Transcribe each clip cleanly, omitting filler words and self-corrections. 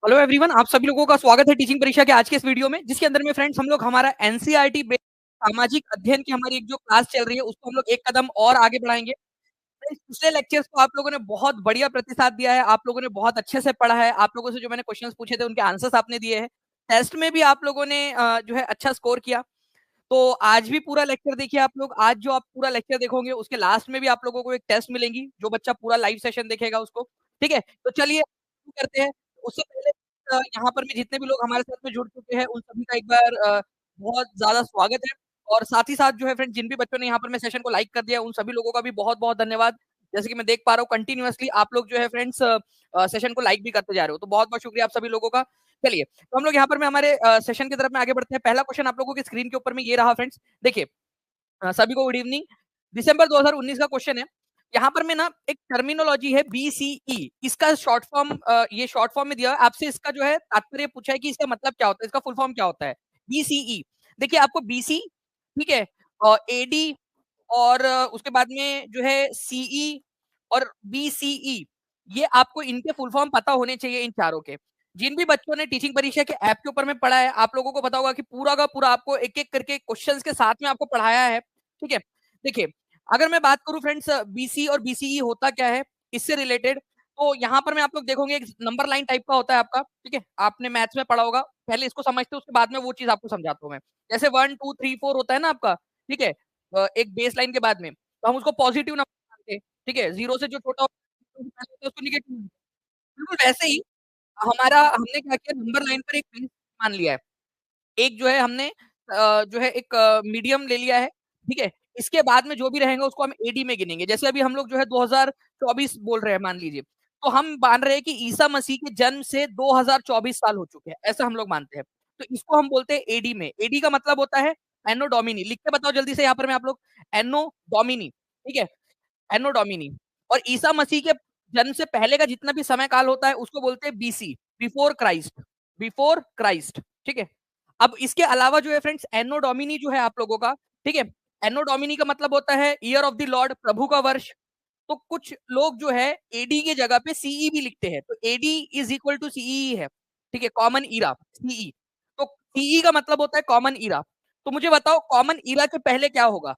Hello everyone, आप सभी लोगों का स्वागत है टीचिंग परीक्षा के आज के इस वीडियो में, जिसके अंदर में फ्रेंड्स हम लोग हमारा एनसीईआरटी बेस्ड सामाजिक अध्ययन की हमारी एक जो क्लास चल रही है उसको हम लोग एक कदम और आगे बढ़ाएंगे। फ्रेंड्स, पिछले लेक्चर्स को आप लोगों ने बहुत बढ़िया प्रतिसाद दिया है, आप लोगों ने बहुत अच्छे से पढ़ा है, आप लोगों से जो मैंने क्वेश्चंस पूछे थे उनके आंसर्स आपने दिए हैं। टेस्ट में भी आप लोगों ने जो है अच्छा स्कोर किया। तो आज भी पूरा लेक्चर देखिए आप लोग। आज जो आप पूरा लेक्चर देखोगे उसके लास्ट में भी आप लोगों को एक टेस्ट मिलेंगी, जो बच्चा पूरा लाइव सेशन देखेगा उसको। ठीक है, तो चलिए शुरू करते हैं। उससे पहले यहाँ पर में जितने भी लोग हमारे साथ में जुड़ चुके हैं उन सभी का एक बार बहुत ज्यादा स्वागत है। और साथ ही साथ जो है फ्रेंड, जिन भी बच्चों ने यहाँ पर में सेशन को लाइक कर दिया उन सभी लोगों का भी बहुत बहुत धन्यवाद। जैसे कि मैं देख पा रहा हूँ कंटिन्यूअसली आप लोग जो है फ्रेंड्स सेशन को लाइक भी करते जा रहे हो, तो बहुत बहुत शुक्रिया आप सभी लोगों का। चलिए, तो हम लोग यहाँ पर में हमारे सेशन की तरफ में आगे बढ़ते हैं। पहला क्वेश्चन आप लोगों की स्क्रीन के ऊपर में ये रहा फ्रेंड्स, देखिए। सभी को गुड इवनिंग। दिसंबर 2019 का क्वेश्चन है। यहाँ पर में ना एक टर्मिनोलॉजी है बीसीई, इसका शॉर्ट फॉर्म ये शॉर्ट फॉर्म में दिया है। आपसे इसका जो है तात्पर्य पूछा है कि इसका मतलब क्या होता है, इसका फुल फॉर्म क्या होता है बीसीई। देखिए आपको बीसी, ठीक है, और एडी और उसके बाद में जो है सीई और बीसीई, ये आपको इनके फुल फॉर्म पता होने चाहिए इन चारों के। जिन भी बच्चों ने टीचिंग परीक्षा के ऐप के ऊपर में पढ़ा है आप लोगों को पता होगा कि पूरा का पूरा आपको एक एक करके क्वेश्चंस के साथ में आपको पढ़ाया है। ठीक है, देखिए अगर मैं बात करूं फ्रेंड्स बीसी और बीसीई होता क्या है इससे रिलेटेड, तो यहाँ पर मैं आप लोग देखोगे एक नंबर लाइन टाइप का होता है आपका। ठीक है, आपने मैथ्स में पढ़ा होगा, पहले इसको समझते हो उसके बाद में वो चीज आपको समझाता हूँ मैं। जैसे 1 2 3 4 होता है ना आपका, ठीक है, एक बेस लाइन के बाद में तो हम उसको पॉजिटिव नंबर मानते हैं। ठीक है, जीरो से जो छोटा होता है उसको निगेटिव। बिल्कुल वैसे ही हमारा हमने क्या किया, नंबर लाइन पर एक बेस मान लिया है। एक जो है हमने जो है एक मीडियम ले लिया है। ठीक है, इसके बाद में जो भी रहेगा उसको हम एडी में गिनेंगे। जैसे अभी हम लोग जो है 2024 बोल रहे हैं मान लीजिए, तो हम मान रहे हैं कि ईसा मसीह के जन्म से 2024 साल हो चुके हैं, ऐसा हम लोग मानते हैं। तो इसको हम बोलते हैं एडी में। एडी का मतलब होता है एनो डोमिनी। लिख के बताओ जल्दी से यहाँ पर मैं आप लोग, एनो डोमिनी। ठीक है, एनो डोमिनी। और ईसा मसीह के जन्म से पहले का जितना भी समय काल होता है उसको बोलते हैं BC, before Christ. Before Christ, ठीक है। अब इसके अलावा जो है फ्रेंड्स एनो डोमिनी जो है आप लोगों का, ठीक है, एनो डोमिनी का मतलब होता है ईयर ऑफ द लॉर्ड, प्रभु का वर्ष। तो कुछ लोग जो है एडी के जगह पे सीई भी लिखते हैं, तो AD is equal to CE है। ठीक है, कॉमन ईरा, सीई। तो सीई का मतलब होता है कॉमन ईरा। तो मुझे बताओ कॉमन ईरा के पहले क्या होगा?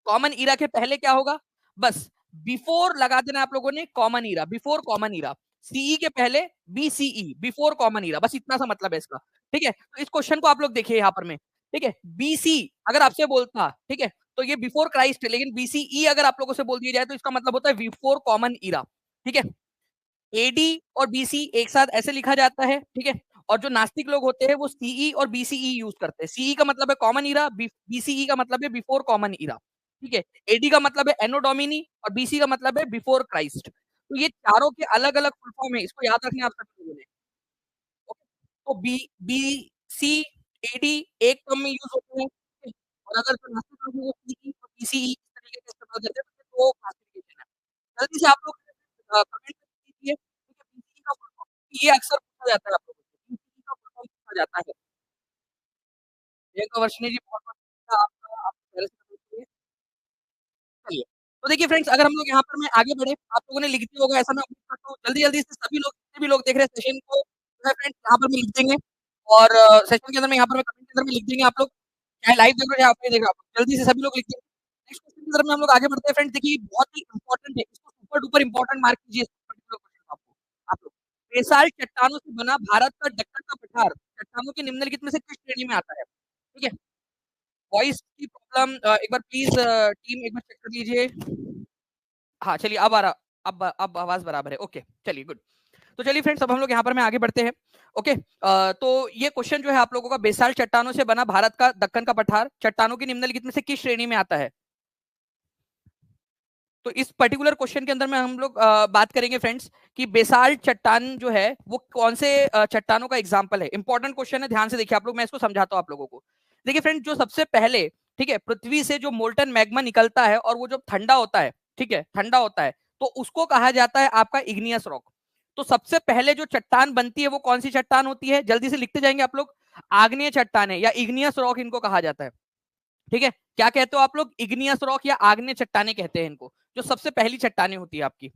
कॉमन ईरा के पहले क्या होगा? बस बिफोर लगा देना आप लोगों ने, common era, before common era. CE के पहले बीसीई, बिफोर कॉमन ईरा, बस इतना सा मतलब है इसका। ठीक है, तो इस क्वेश्चन को आप लोग देखिए यहाँ पर में। ठीक है, बीसी अगर आपसे बोलता, ठीक है, तो ये बिफोर क्राइस्ट है, लेकिन बीसीई अगर आप लोगों से बोल दिया जाए तो इसका मतलब होता है बिफोर कॉमन ईरा। ठीक है, एडी और बीसी एक साथ ऐसे लिखा जाता है। ठीक है, और जो नास्तिक लोग होते हैं वो सीई और बीसीई यूज करते हैं। सीई का मतलब है कॉमन ईरा, बीसीई का मतलब है बिफोर कॉमन ईरा। ठीक है, एडी का मतलब है एनो डोमिनी और बीसी का मतलब है बिफोर क्राइस्ट। तो ये चारों के अलग अलग फुल फॉर्म है, इसको याद रखना आप सभी लोगों ने। ओके? तो बी बी सी एडी एक टर्म में यूज होते हैं। ठीक है? और अगर जो नास्तिक लोग हैं वो सीई और बीसीई इस तरीके से इस्तेमाल करते हैं, तो दो क्लासिफिकेशन है। जल्दी से आप लोग कमेंट कर दीजिए, ठीक है, बीसीई का फुल फॉर्म, ये अक्सर पूछा जाता है आप लोगों से, बीसीई का फुल फॉर्म पूछा जाता है। प्रियंका वर्षिनी जी बहुत बहुत शुक्रिया आपका, आप पहले से कमेंट किए। चलिए, तो देखिए फ्रेंड्स, अगर हम लोग यहाँ पर मैं आगे बढ़े, आप लोगों ने लिख दिया होगा ऐसा मैं उम्मीद करता हूँ। जल्दी-जल्दी से सभी लोग, जितने भी लोग देख रहे हैं सेशन को जो है फ्रेंड्स यहाँ पर में लिख देंगे। और सेशन के अंदर में यहाँ पर मैं कमेंट के अंदर में लिख देंगे आप लोग, चाहे लाइव देख रहे हो चाहे आप नहीं देख रहे हो, आप लोग जल्दी से सभी लोग लिख देंगे। नेक्स्ट क्वेश्चन की तरफ में हम लोग आगे बढ़ते हैं फ्रेंड्स। देखिए बहुत ही इंपॉर्टेंट है, इसको सुपर डुपर इंपॉर्टेंट मार्क कीजिए इस पर्टिकुलर क्वेश्चन को आप लोग। बेसाल्ट चट्टानों से बना भारत का दक्कन का पठार चट्टानों के निम्नलिखित में से किस श्रेणी में आता है? ठीक है, वॉइस की प्रॉब्लम एक बार प्लीज टीम एक बार चेक कर लीजिए। हाँ चलिए, अब आ रहा, अब आवाज बराबर है। ओके चलिए, गुड। तो चलिए फ्रेंड्स, अब हम लोग यहाँ पर में आगे बढ़ते हैं। ओके, तो ये क्वेश्चन जो है आप लोगों का, बेसाल्ट चट्टानों से बना भारत का दक्कन का पठार चट्टानों की निम्नलिखित में से किस श्रेणी में आता है? तो इस पर्टिकुलर क्वेश्चन के अंदर में हम लोग बात करेंगे फ्रेंड्स कि बेसाल्ट चट्टान जो है वो कौन से चट्टानों का एग्जाम्पल है। इंपॉर्टेंट क्वेश्चन है, ध्यान से देखिए आप लोग, मैं इसको समझाता हूँ आप लोगों को। देखिए फ्रेंड, जो सबसे पहले, ठीक है, पृथ्वी से जो मोल्टन मैग्मा निकलता है और वो जब ठंडा होता है, ठीक है, ठंडा होता है, तो उसको कहा जाता है आपका इग्नियस रॉक। तो सबसे पहले जो चट्टान बनती है वो कौन सी चट्टान होती है? जल्दी से लिखते जाएंगे आप लोग। आग्नेय चट्टान है या इग्नियस रॉक इनको कहा जाता है। ठीक है, क्या कहते हो आप लोग? इग्नियस रॉक या आग्नेय चट्टाने कहते हैं इनको, जो सबसे पहली चट्टाने होती है आपकी।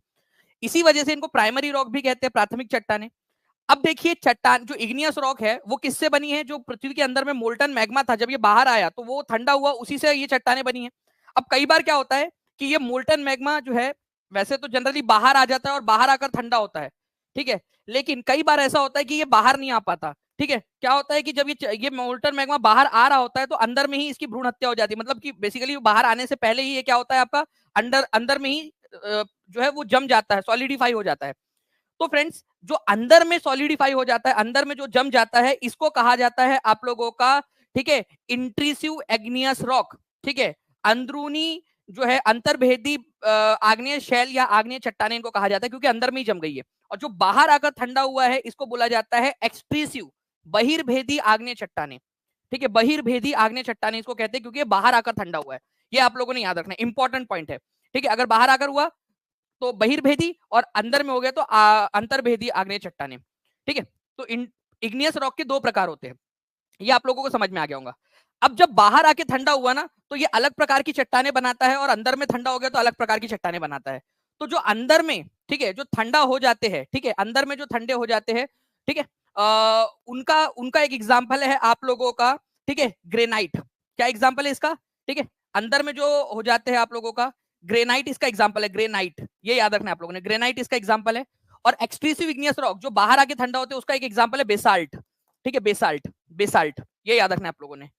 इसी वजह से इनको प्राइमरी रॉक भी कहते हैं, प्राथमिक चट्टाने। अब देखिए चट्टान जो इग्नियस रॉक है वो किससे बनी है, जो पृथ्वी के अंदर में मोल्टन मैग्मा था जब ये बाहर आया तो वो ठंडा हुआ, उसी से ये चट्टाने बनी है। अब कई बार क्या होता है कि ये मोल्टन मैग्मा जो है वैसे तो जनरली बाहर आ जाता है और बाहर आकर ठंडा होता है, ठीक है, लेकिन कई बार ऐसा होता है कि ये बाहर नहीं आ पाता, ठीक है। क्या होता है कि जब ये मोल्टन मैग्मा बाहर आ रहा होता है तो अंदर में ही इसकी भ्रूण हत्या हो जाती है, मतलब कि बेसिकली बाहर आने से पहले ही ये क्या होता है आपका अंदर अंदर में ही जो है वो जम जाता है, सॉलिडिफाई हो जाता है। तो फ्रेंड्स जो अंदर में सॉलिडिफाई हो जाता है, अंदर में जो जम जाता है, इसको कहा जाता है आप लोगों का, ठीक है, इंट्रूसिव एग्नियस रॉक, ठीक है, अंदरूनी जो है अंतर्भेदी आग्नेय शैल या आग्नेय चट्टाने इनको कहा जाता है क्योंकि अंदर में ही जम गई है। और जो बाहर आकर ठंडा हुआ है इसको बोला जाता है एक्सट्रीसिव बहिर्भेदी आग्नेय चट्टाने, ठीक है, बहिर्भेदी आग्नेय चट्टाने इसको कहते हैं क्योंकि बाहर आकर ठंडा हुआ है। ये आप लोगों ने याद रखना है, इंपॉर्टेंट पॉइंट है, ठीक है। अगर बाहर आकर हुआ तो बहिर्भेदी और अंदर में हो गया तो अंतर्भेदी आग्नेय चट्टाने, ठीक है। तो इग्नियस रॉक के दो प्रकार होते हैं, ये आप लोगों को समझ में आ गया होगा। अब जब बाहर आके ठंडा हुआ ना तो ये अलग प्रकार की चट्टाने बनाता है और अंदर में ठंडा हो गया तो अलग प्रकार की चट्टाने बनाता है। तो जो अंदर में, ठीक है, जो ठंडा हो जाते हैं, ठीक है, अंदर में जो ठंडे हो जाते हैं, ठीक है, उनका उनका एक एग्जाम्पल है आप लोगों का, ठीक है, ग्रेनाइट। क्या एग्जाम्पल है इसका, ठीक है, अंदर में जो हो जाते हैं आप लोगों का ग्रेनाइट, इसका एग्जाम्पल है ग्रेनाइट, ये याद रखना है आप लोगों ने, ग्रेनाइट इसका एग्जाम्पल है। और एक्सट्रीसिव इग्नियस रॉक जो बाहर आके ठंडा होते हैं उसका एक एग्जाम्पल है बेसाल्ट, ठीक है, बेसाल्ट, बेसाल्ट, ये याद रखना है आप लोगों ने।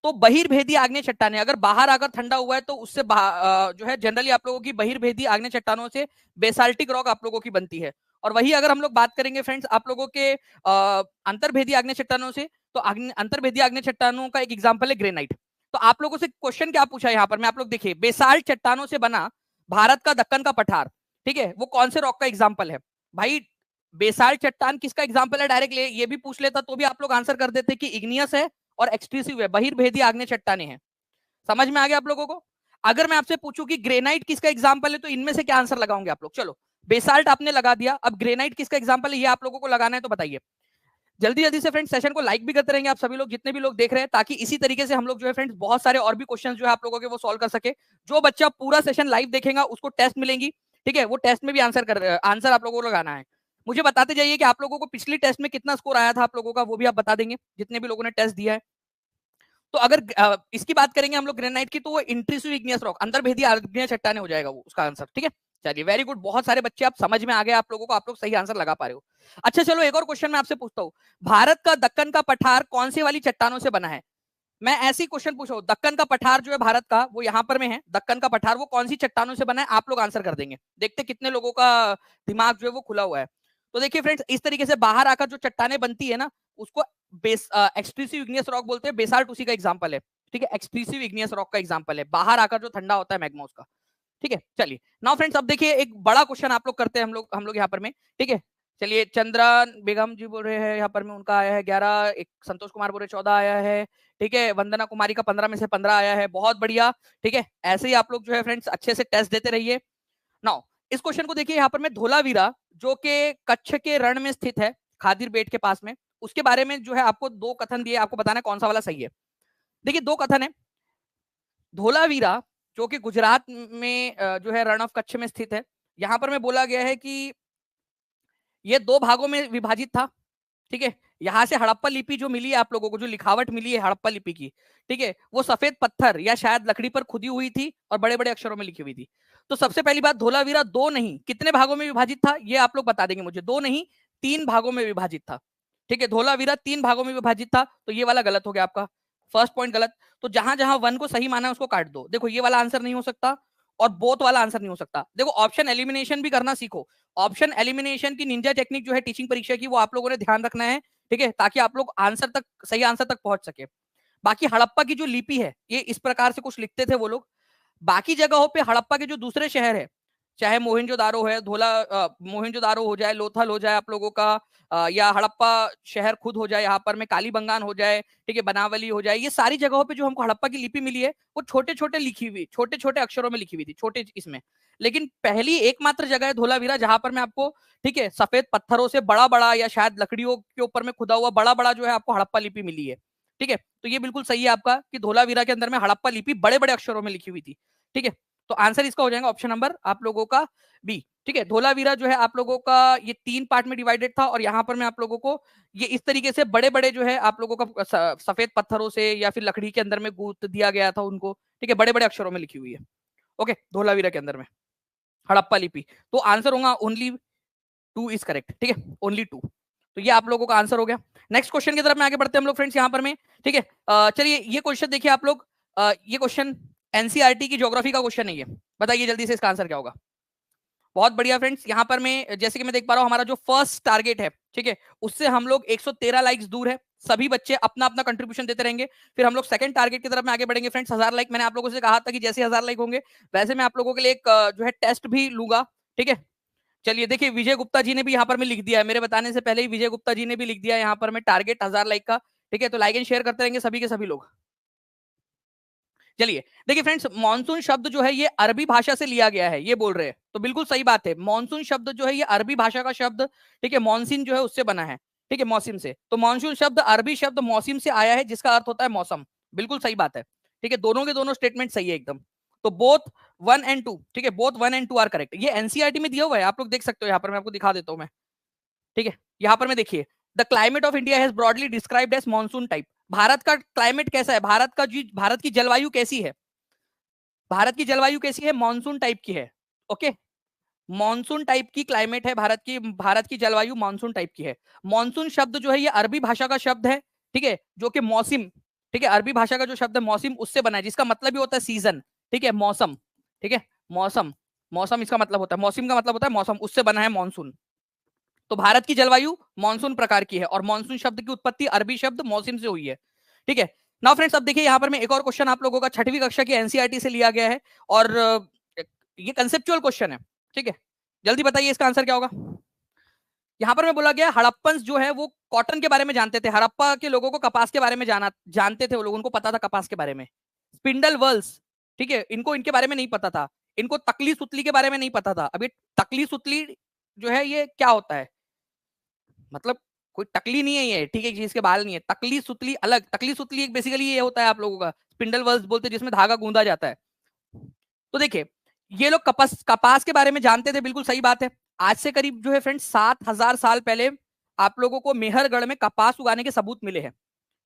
तो बहिर्भेदी आग्नेय चट्टाने अगर बाहर आकर ठंडा हुआ है तो उससे जो है जनरली आप लोगों की बहिर्भेदी आग्नेय चट्टानों से बेसाल्टिक रॉक आप लोगों की बनती है। और वही अगर हम लोग बात करेंगे फ्रेंड्स आप लोगों के अंतर्भेदी आग्नेय चट्टानों से, तो अंतर्भेदी आग्नेय चट्टानों का एक एग्जाम्पल है ग्रेनाइट। तो आप लोगों से क्वेश्चन क्या पूछा है यहाँ पर, मैं आप लोग देखिए, बेसाल्ट चट्टानों से बना भारत का दक्कन का पठार, ठीक है, वो कौन से रॉक का एग्जाम्पल है भाई? बेसाल्ट चट्टान किसका एग्जाम्पल है, डायरेक्ट ये भी पूछ लेता तो भी आप लोग आंसर कर देते कि इग्नियस है और एक्सट्रीसिव है, बहिर्भेदी आग्नेय चट्टाने हैं। समझ में आ गया आप लोगों को? अगर मैं आपसे पूछूं कि ग्रेनाइट किसका एग्जाम्पल है तो इनमें से क्या आंसर लगाओगे आप लोग? चलो बेसाल्ट आपने लगा दिया, अब ग्रेनाइट किसका एग्जाम्पल है ये आप लोगों को लगाना है, तो बताइए जल्दी जल्दी से फ्रेंड्स। सेशन को लाइक भी करते रहेंगे आप सभी लोग, जितने भी लोग देख रहे हैं, ताकि इसी तरीके से हम लोग जो है फ्रेंड्स बहुत सारे और भी क्वेश्चन जो है आप लोगों के वो सॉल्व कर सके। जो बच्चा पूरा सेशन लाइव देखेगा उसको टेस्ट मिलेंगी, ठीक है, वो टेस्ट में भी आंसर आप लोगों को लगाना है। मुझे बताते जाइए कि आप लोगों को पिछली टेस्ट में कितना स्कोर आया था आप लोगों का, वो भी आप बता देंगे जितने भी लोगों ने टेस्ट दिया है। तो अगर इसकी बात करेंगे हम लोग ग्रेनाइट की तो वो इंट्रूसिव इग्नियस रॉक, अंतर्भेदी आग्नेय चट्टाने हो जाएगा वो उसका आंसर, ठीक है। चलिए वेरी गुड, बहुत सारे बच्चे आप समझ में आ गए आप लोगों को, आप लोग सही आंसर लगा पा रहे हो। अच्छा चलो एक और क्वेश्चन मैं आपसे पूछता हूँ, भारत का दक्कन का पठार कौन सी वाली चट्टानों से बना है? मैं ऐसी क्वेश्चन पूछा हूँ, दक्कन का पठार जो है भारत का वो यहाँ पर में है, दक्कन का पठार वो कौन सी चट्टानों से बना है? आप लोग आंसर कर देंगे, देखते कितने लोगों का दिमाग जो है वो खुला हुआ है। तो देखिए फ्रेंड्स इस तरीके से बाहर आकर जो चट्टाने बनती है ना उसको एक्सट्रीसिव इग्नियस रॉक बोलते हैं, बेसाल्ट उसी का एग्जाम्पल है, ठीक है, एक्सट्रीसिव इग्नियस रॉक का एग्जाम्पल है, बाहर आकर जो ठंडा होता है मैग्मा उसका, ठीक है। चलिए नाउ फ्रेंड्स अब देखिए एक बड़ा क्वेश्चन आप लोग करते हैं, हम लोग यहाँ पर में, ठीक है। चलिए चंद्रन बेगम जी बोल रहे हैं यहाँ पर में उनका आया है 11, एक संतोष कुमार बोल रहे 14 आया है, ठीक है, वंदना कुमारी का 15 में से 15 आया है, बहुत बढ़िया, ठीक है। ऐसे ही आप लोग जो है फ्रेंड्स अच्छे से टेस्ट देते रहिए। नाउ इस क्वेश्चन को देखिए यहाँ पर में, धोलावीरा जो कि कच्छ के रण में स्थित है, खादिर बेट के पास में, उसके बारे में जो है आपको दो कथन दिए, आपको बताना है कौन सा वाला सही है। देखिए दो कथन है, धोलावीरा जो कि गुजरात में जो है रण ऑफ कच्छ में स्थित है, यहाँ पर में बोला गया है कि ये दो भागों में विभाजित था, ठीक है। यहाँ से हड़प्पा लिपि जो मिली है आप लोगों को, जो लिखावट मिली है हड़प्पा लिपि की, ठीक है, वो सफेद पत्थर या शायद लकड़ी पर खुदी हुई थी और बड़े बड़े अक्षरों में लिखी हुई थी। तो सबसे पहली बात, धोलावीरा दो नहीं कितने भागों में विभाजित था ये आप लोग बता देंगे मुझे, दो नहीं 3 भागों में विभाजित था, ठीक है, धोलावीरा 3 भागों में विभाजित था, तो ये वाला गलत हो गया आपका, फर्स्ट पॉइंट गलत। तो जहां जहां वन को सही माना है उसको काट दो, देखो ये वाला आंसर नहीं हो सकता और बोथ वाला आंसर नहीं हो सकता। देखो ऑप्शन एलिमिनेशन भी करना सीखो, ऑप्शन एलिमिनेशन की निंजा टेक्निक जो है टीचिंग परीक्षा की वो आप लोगों ने ध्यान रखना है, ठीक है, ताकि आप लोग आंसर तक सही आंसर तक पहुंच सके। बाकी हड़प्पा की जो लिपि है ये इस प्रकार से कुछ लिखते थे वो लोग। बाकी जगहों पे हड़प्पा के जो दूसरे शहर है, चाहे मोहनजोदारो है, मोहनजोदारो हो जाए, लोथल हो जाए आप लोगों का, या हड़प्पा शहर खुद हो जाए, यहाँ पर में कालीबंगान हो जाए, ठीक है, बनावली हो जाए, ये सारी जगहों पे जो हमको हड़प्पा की लिपि मिली है वो छोटे छोटे लिखी हुई, छोटे छोटे अक्षरों में लिखी हुई थी, छोटे इसमें। लेकिन पहली एकमात्र जगह है धोलावीरा जहां पर मैं आपको, ठीक है, सफेद पत्थरों से बड़ा बड़ा या शायद लकड़ियों के ऊपर में खुदा हुआ बड़ा बड़ा जो है आपको हड़प्पा लिपि मिली है, ठीक है। तो ये बिल्कुल सही है आपका कि धोलावीरा के अंदर में हड़प्पा लिपि बड़े बड़े अक्षरों में लिखी हुई थी, ठीक है। तो आंसर इसका हो जाएगा ऑप्शन नंबर आप लोगों का बी। ठीक है, धोलावीरा जो है आप लोगों का ये 3 पार्ट में डिवाइडेड था, और यहाँ पर मैं आप लोगों को ये इस तरीके से बड़े बड़े जो है आप लोगों का सफेद पत्थरों से या फिर लकड़ी के अंदर में गूंथ दिया गया था उनको। ठीक है, बड़े बड़े अक्षरों में लिखी हुई है। ओके, धोलावीरा के अंदर में हड़प्पा लिपि। तो आंसर होगा ओनली 2 इज करेक्ट। ठीक है, ओनली 2। तो ये आप लोगों का आंसर हो गया। नेक्स्ट क्वेश्चन की तरफ में आगे बढ़ते हैं हम लोग फ्रेंड्स यहाँ पर में। ठीक है, चलिए ये क्वेश्चन देखिए आप लोग। ये क्वेश्चन एनसीईआरटी की ज्योग्राफी का क्वेश्चन नहीं है, बताइए जल्दी से इसका आंसर क्या होगा। बहुत बढ़िया फ्रेंड्स, यहाँ पर मैं जैसे कि मैं देख पा रहा हूँ हमारा जो फर्स्ट टारगेट है, ठीक है, उससे हम लोग 113 लाइक्स दूर है। सभी बच्चे अपना अपना कंट्रीब्यूशन देते रहेंगे, फिर हम लोग सेकंड टारगेट की तरफ में आगे बढ़ेंगे फ्रेंड्स। 1000 लाइक मैंने आप लोगों से कहा था कि जैसे 1000 लाइक होंगे वैसे मैं आप लोगों के लिए एक जो है टेस्ट भी लूंगा। ठीक है, चलिए देखिए विजय गुप्ता जी ने भी यहाँ पर में लिख दिया है, मेरे बताने से पहले ही विजय गुप्ता जी ने भी लिख दिया है यहाँ पर में टारगेट 1000 लाइक का। ठीक है, तो लाइक एंड शेयर करते रहेंगे सभी के सभी लोग। चलिए देखिए फ्रेंड्स, मॉनसून शब्द जो है ये अरबी भाषा से लिया गया है, ये बोल रहे हैं, तो बिल्कुल सही बात है। मॉनसून शब्द जो है ये अरबी भाषा का शब्द, ठीक है, मॉनसून जो है उससे बना है। ठीक है, मौसम से, तो मॉनसून शब्द अरबी शब्द मौसम से आया है जिसका अर्थ होता है मौसम। बिल्कुल सही बात है। ठीक है, दोनों के दोनों स्टेटमेंट सही है एकदम। तो बोथ 1 एंड 2, ठीक है, बोथ 1 एंड 2 आर करेक्ट। ये एनसीईआरटी में दिया हुआ है, आप लोग देख सकते हो, यहाँ पर मैं आपको दिखा देता हूँ मैं। ठीक है, यहाँ पर मैं देखिए, the climate of India has broadly described as monsoon type. Bharat का क्लाइमेट कैसा है, भारत की जलवायु कैसी है, भारत की जलवायु कैसी है, मॉनसून टाइप की है। ओके, मॉनसून टाइप की क्लाइमेट है भारत की जलवायु मॉनसून टाइप की है। मॉनसून शब्द जो है ये अरबी भाषा का शब्द है, ठीक है, जो कि मौसम, ठीक है, अरबी भाषा का जो शब्द है मौसम उससे बना है, जिसका मतलब भी होता है सीजन। ठीक है, मौसम। ठीक है, मौसम, मौसम इसका मतलब होता है, मौसम का मतलब होता है मौसम, उससे बना है मॉनसून। तो भारत की जलवायु मॉनसून प्रकार की है, और मॉनसून शब्द की उत्पत्ति अरबी शब्द मौसम से हुई है। ठीक है, नाउ फ्रेंड्स अब देखिए यहाँ पर मैं एक और क्वेश्चन आप लोगों का 6वीं कक्षा की एनसीईआरटी से लिया गया है, और ये कंसेप्चुअल क्वेश्चन है। ठीक है, जल्दी बताइए इसका आंसर क्या होगा। यहाँ पर मैं बोला गया हड़प्पन जो है वो कॉटन के बारे में जानते थे, हड़प्पा के लोगों को कपास के बारे में जानते थे वो लोग, उनको पता था कपास के बारे में। स्पिंडल वर्ल्स, ठीक है, इनको इनके बारे में नहीं पता था। इनको तकली सुतली के बारे में नहीं पता था। अभी तकली सुतली जो है ये क्या होता है, मतलब कोई टकली नहीं है ये, ठीक है, जिसके बाल नहीं है। तकली सुतली अलग, तकली सुतली एक बेसिकली ये होता है आप लोगों का स्पिंडल वर्ल्स बोलते हैं, जिसमें धागा गूंदा जाता है। तो देखिए ये लोग कपास के बारे में जानते थे, बिल्कुल सही बात है। आज से करीब जो है फ्रेंड्स 7000 साल पहले आप लोगों को मेहरगढ़ में कपास उगाने के सबूत मिले हैं।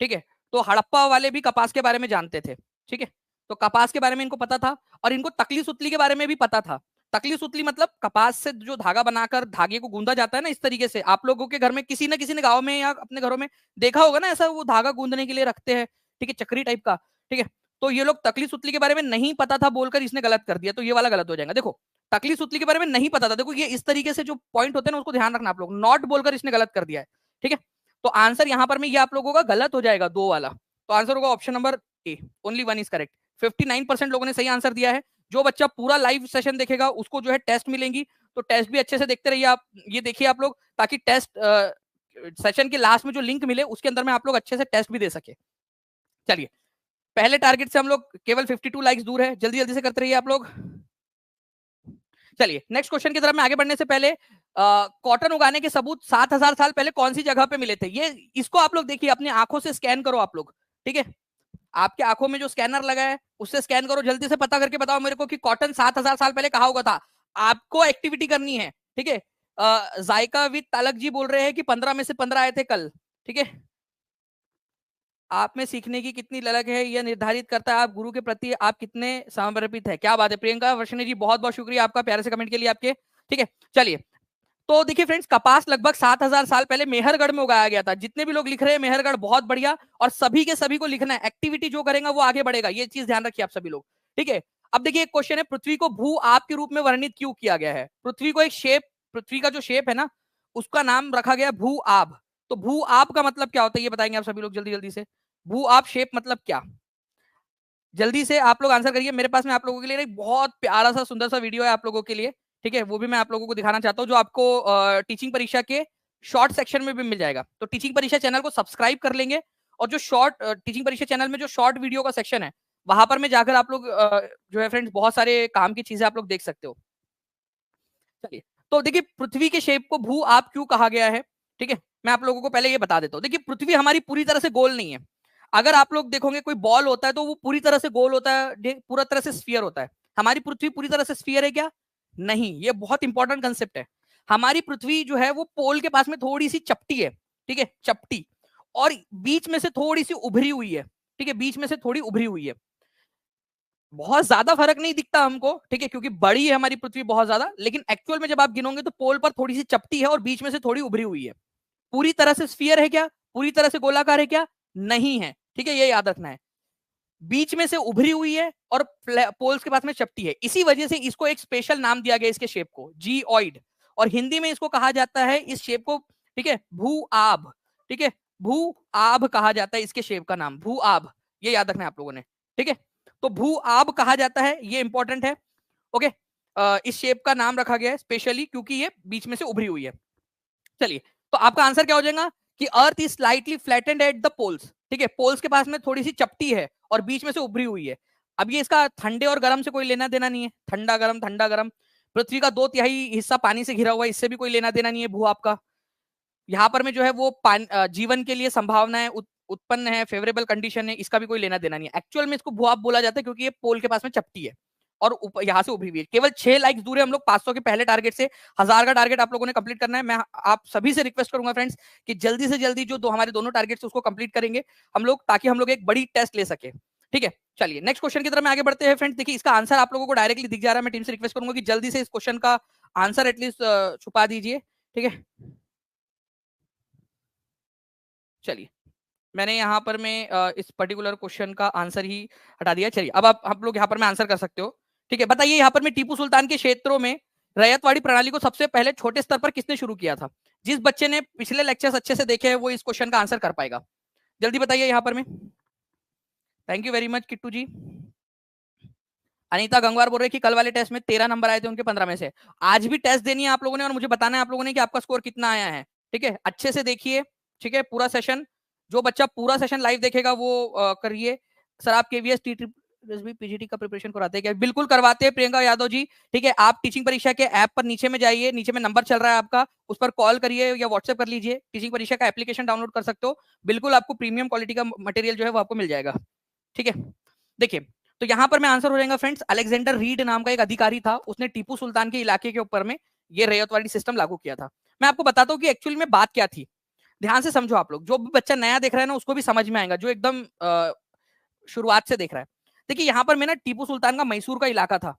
ठीक है, तो हड़प्पा वाले भी कपास के बारे में जानते थे। ठीक है, तो कपास के बारे में इनको पता था, और इनको तकली सुतली के बारे में भी पता था। तकली सुतली मतलब कपास से जो धागा बनाकर धागे को गूंदा जाता है ना, इस तरीके से आप लोगों के घर में किसी ना किसी ने गांव में या अपने घरों में देखा होगा ना, ऐसा वो धागा गूंदने के लिए रखते हैं। ठीक है, चक्री टाइप का। ठीक है, तो ये लोग तकली सुतली के बारे में नहीं पता था बोलकर इसने गलत कर दिया, तो ये वाला गलत हो जाएगा। देखो तकली सुतली के बारे में नहीं पता था, देखो ये इस तरीके से जो पॉइंट होते हैं ना उसको ध्यान रखना आप लोग, नॉट बोलकर इसने गलत कर दिया है। ठीक है, तो आंसर यहां पर में ये आप लोगों का गलत हो जाएगा, 2 वाला। तो आंसर होगा option number A, only 1 is correct. 59% लोगों ने सही आंसर दिया है। जो बच्चा पूरा लाइव सेशन देखेगा उसको जो है टेस्ट मिलेंगी, तो टेस्ट भी अच्छे से देखते रहिए आप, ये देखिए आप लोग, ताकि टेस्ट सेशन के लास्ट में जो लिंक मिले उसके अंदर में आप लोग अच्छे से टेस्ट भी दे सके। चलिए पहले टारगेट से हम लोग केवल 52 लाइक्स दूर है, जल्दी जल्दी से करते रहिए आप लोग। चलिए नेक्स्ट क्वेश्चन की तरफ में आगे बढ़ने से पहले कॉटन उगाने के सबूत 7000 साल पहले कौन सी जगह पे मिले थे, ये इसको आप लोग देखिए, अपनी आंखों से स्कैन करो आप लोग। ठीक है, आपके आंखों में जो स्कैनर लगा है उससे स्कैन करो, जल्दी से पता करके बताओ मेरे को कि कॉटन 7000 साल पहले कहा हुआ था। आपको एक्टिविटी करनी है। ठीक है, जायका विद तालक जी बोल रहे हैं कि 15 में से 15 आए थे कल। ठीक है, आप में सीखने की कितनी ललक है यह निर्धारित करता है आप गुरु के प्रति आप कितने समर्पित है। क्या बात है प्रियंका वर्षिणी जी, बहुत बहुत शुक्रिया आपका प्यारे से कमेंट के लिए आपके। ठीक है, चलिए तो देखिए फ्रेंड्स, कपास लगभग 7000 साल पहले मेहरगढ़ में उगाया गया था। जितने भी लोग लिख रहे हैं मेहरगढ़, बहुत बढ़िया, और सभी के सभी को लिखना है, एक्टिविटी जो करेगा वो आगे बढ़ेगा, ये चीज ध्यान रखिए आप सभी लोग। ठीक है, अब देखिए एक क्वेश्चन है, पृथ्वी को भू आप के रूप में वर्णित क्यों किया गया है। पृथ्वी को एक शेप, पृथ्वी का जो शेप है ना उसका नाम रखा गया भू आब। तो भू आब का मतलब क्या होता है ये बताएंगे आप सभी लोग जल्दी जल्दी से। भू आब शेप मतलब क्या, जल्दी से आप लोग आंसर करिए। मेरे पास में आप लोगों के लिए एक बहुत प्यारा सा सुंदर सा वीडियो है आप लोगों के लिए। ठीक है, वो भी मैं आप लोगों को दिखाना चाहता हूँ, जो आपको टीचिंग परीक्षा के शॉर्ट सेक्शन में भी मिल जाएगा। तो टीचिंग परीक्षा चैनल को सब्सक्राइब कर लेंगे, और जो शॉर्ट टीचिंग परीक्षा चैनल में जो शॉर्ट वीडियो का सेक्शन है वहां पर में जाकर आप लोग जो है फ्रेंड्स बहुत सारे काम की चीजें आप लोग देख सकते हो। चलिए तो देखिए पृथ्वी के शेप को भू आप क्यों कहा गया है। ठीक है, मैं आप लोगों को पहले ये बता देता हूँ। देखिए पृथ्वी हमारी पूरी तरह से गोल नहीं है। अगर आप लोग देखोगे कोई बॉल होता है तो वो पूरी तरह से गोल होता है, पूरा तरह से स्फीयर होता है। हमारी पृथ्वी पूरी तरह से स्फीयर है क्या? नहीं, ये बहुत इंपॉर्टेंट कंसेप्ट है। हमारी पृथ्वी जो है वो पोल के पास में थोड़ी सी चपटी है, ठीक है, चपटी, और बीच में से थोड़ी सी उभरी हुई है, ठीक है, बीच में से थोड़ी उभरी हुई है। बहुत ज्यादा फर्क नहीं दिखता हमको, ठीक है, क्योंकि बड़ी है हमारी पृथ्वी बहुत ज्यादा, लेकिन एक्चुअल में जब आप गिनोगे तो पोल पर थोड़ी सी चपटी है और बीच में से थोड़ी उभरी हुई है। पूरी तरह से स्फीयर है क्या? पूरी तरह से गोलाकार है क्या? नहीं है, ठीक है, ये याद रखना है। बीच में से उभरी हुई है और पोल्स के पास में चपटी है, इसी वजह से इसको एक स्पेशल नाम दिया गया इसके शेप को, जीऑइड। और हिंदी में इसको कहा जाता है इस शेप को, ठीक है, भू आभ, ठीक है, भू आभ कहा जाता है इसके शेप का नाम, भू आभ, ये याद रखना है आप लोगों ने, ठीक है। तो भू आभ कहा जाता है, ये इंपॉर्टेंट है, ओके। इस शेप का नाम रखा गया है स्पेशली क्योंकि ये बीच में से उभरी हुई है। चलिए, तो आपका आंसर क्या हो जाएगा कि earth is slightly flattened at the poles, ठीक है, पोल्स के पास में थोड़ी सी चपटी है और बीच में से उभरी हुई है। अब ये इसका ठंडे और गर्म से कोई लेना देना नहीं है, ठंडा गर्म ठंडा गर्म, पृथ्वी का 2/3 हिस्सा पानी से घिरा हुआ है, इससे भी कोई लेना देना नहीं है भू आपका। यहाँ पर में जो है वो जीवन के लिए संभावनाएं उत्पन्न है, फेवरेबल कंडीशन है, इसका भी कोई लेना देना नहीं है। एक्चुअल में इसको भूआब बोला जाता है क्योंकि ये पोल के पास में चपटी है और यहाँ से उभरी हुई है। केवल 6 लाइक्स दूर है हम लोग 500 के पहले टारगेट से। 1000 का टारगेट आप लोगों ने कंप्लीट करना है। मैं आप सभी से रिक्वेस्ट करूंगा फ्रेंड्स कि जल्दी से जल्दी जो हमारे दोनों टारगेट्स उसको कंप्लीट करेंगे हम लोग, ताकि हम लोग एक बड़ी टेस्ट ले सके, ठीक है। चलिए नेक्स्ट क्वेश्चन की तरफ में आगे बढ़ते हैं फ्रेंड्स। देखिए इसका आंसर आप लोगों को डायरेक्टली दिख जा रहा है। मैं टीम से रिक्वेस्ट करूंगा कि जल्दी से इस क्वेश्चन का आंसर एटलीस्ट छुपा दीजिए, ठीक है। चलिए मैंने यहाँ पर मैं इस पर्टिकुलर क्वेश्चन का आंसर ही हटा दिया। चलिए अब आप लोग यहाँ पर मैं आंसर कर सकते हो, ठीक है। बताइए यहाँ पर मैं टीपू सुल्तान के क्षेत्रों में रैयतवाड़ी प्रणाली को सबसे पहले छोटे स्तर पर किसने शुरू किया था? जिस बच्चे ने पिछले लेक्चर्स अच्छे से देखे हैं वो इस क्वेश्चन का आंसर कर पाएगा। जल्दी बताइए यहाँ पर में। Thank you very much Kittu ji. Anita Gangwar बोल रहे कि कल वाले टेस्ट में 13 नंबर आए थे उनके 15 में से। आज भी टेस्ट देनी है आप लोगों ने और मुझे बताना है आप लोगों ने कि आपका स्कोर कितना आया है, ठीक है। अच्छे से देखिए, ठीक है, पूरा सेशन। जो बच्चा पूरा सेशन लाइव देखेगा वो करिए। सर आप केवीएस पीजीटी का प्रिपरेशन कराते हैं क्या? बिल्कुल करवाते हैं प्रियंका यादव जी, ठीक है। आप टीचिंग परीक्षा के ऐप पर नीचे में जाइए, नीचे में नंबर चल रहा है आपका, उस पर कॉल करिए या व्हाट्सएप कर लीजिए। टीचिंग परीक्षा का एप्लीकेशन डाउनलोड कर सकते हो, बिल्कुल आपको प्रीमियम क्वालिटी का मटेरियल जो है वो आपको मिल जाएगा, ठीक है। देखिए तो यहां पर मैं आंसर हो जाएगा फ्रेंड्स, अलेक्जेंडर रीड नाम का एक अधिकारी था, उसने टीपू सुल्तान के इलाके के ऊपर में ये रैयतवाड़ी सिस्टम लागू किया था। मैं आपको बताता हूँ कि एक्चुअली में बात क्या थी। ध्यान से समझो आप लोग, जो भी बच्चा नया देख रहा है ना उसको भी समझ में आएगा, जो एकदम शुरुआत से देख रहा है। देखिए यहाँ पर मैं ना टीपू सुल्तान का मैसूर का इलाका था,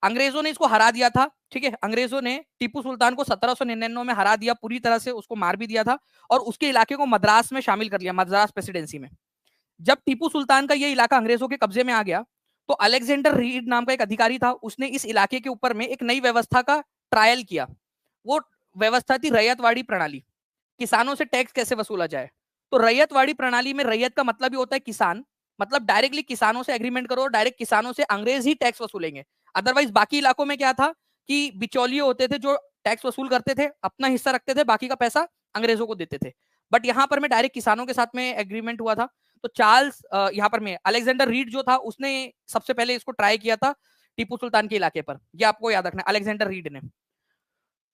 अंग्रेजों ने इसको हरा दिया था, ठीक है। अंग्रेजों ने टीपू सुल्तान को 1799 में हरा दिया, पूरी तरह से उसको मार भी दिया था और उसके इलाके को मद्रास में शामिल कर लिया, मद्रास प्रेसिडेंसी में। जब टीपू सुल्तान का ये इलाका अंग्रेजों के कब्जे में आ गया तो अलेक्जेंडर रीड नाम का एक अधिकारी था, उसने इस इलाके के ऊपर में एक नई व्यवस्था का ट्रायल किया। वो व्यवस्था थी रैयतवाड़ी प्रणाली, किसानों से टैक्स कैसे वसूला जाए। तो रैयतवाड़ी प्रणाली में रैयत का मतलब ही होता है किसान, मतलब डायरेक्टली किसानों से एग्रीमेंट करो, डायरेक्ट किसानों से अंग्रेज ही टैक्स वसूलेंगे। अदरवाइज बाकी इलाकों में क्या था कि बिचौलिए होते थे जो टैक्स वसूल करते थे, अपना हिस्सा रखते थे, बाकी का पैसा अंग्रेजों को देते थे। बट यहाँ पर में डायरेक्ट किसानों के साथ में एग्रीमेंट हुआ था। तो चार्ल्स यहाँ पर में अलेक्जेंडर रीड जो था उसने सबसे पहले इसको ट्राई किया था टीपू सुल्तान के इलाके पर, ये आपको याद रखना है, अलेक्जेंडर रीड ने।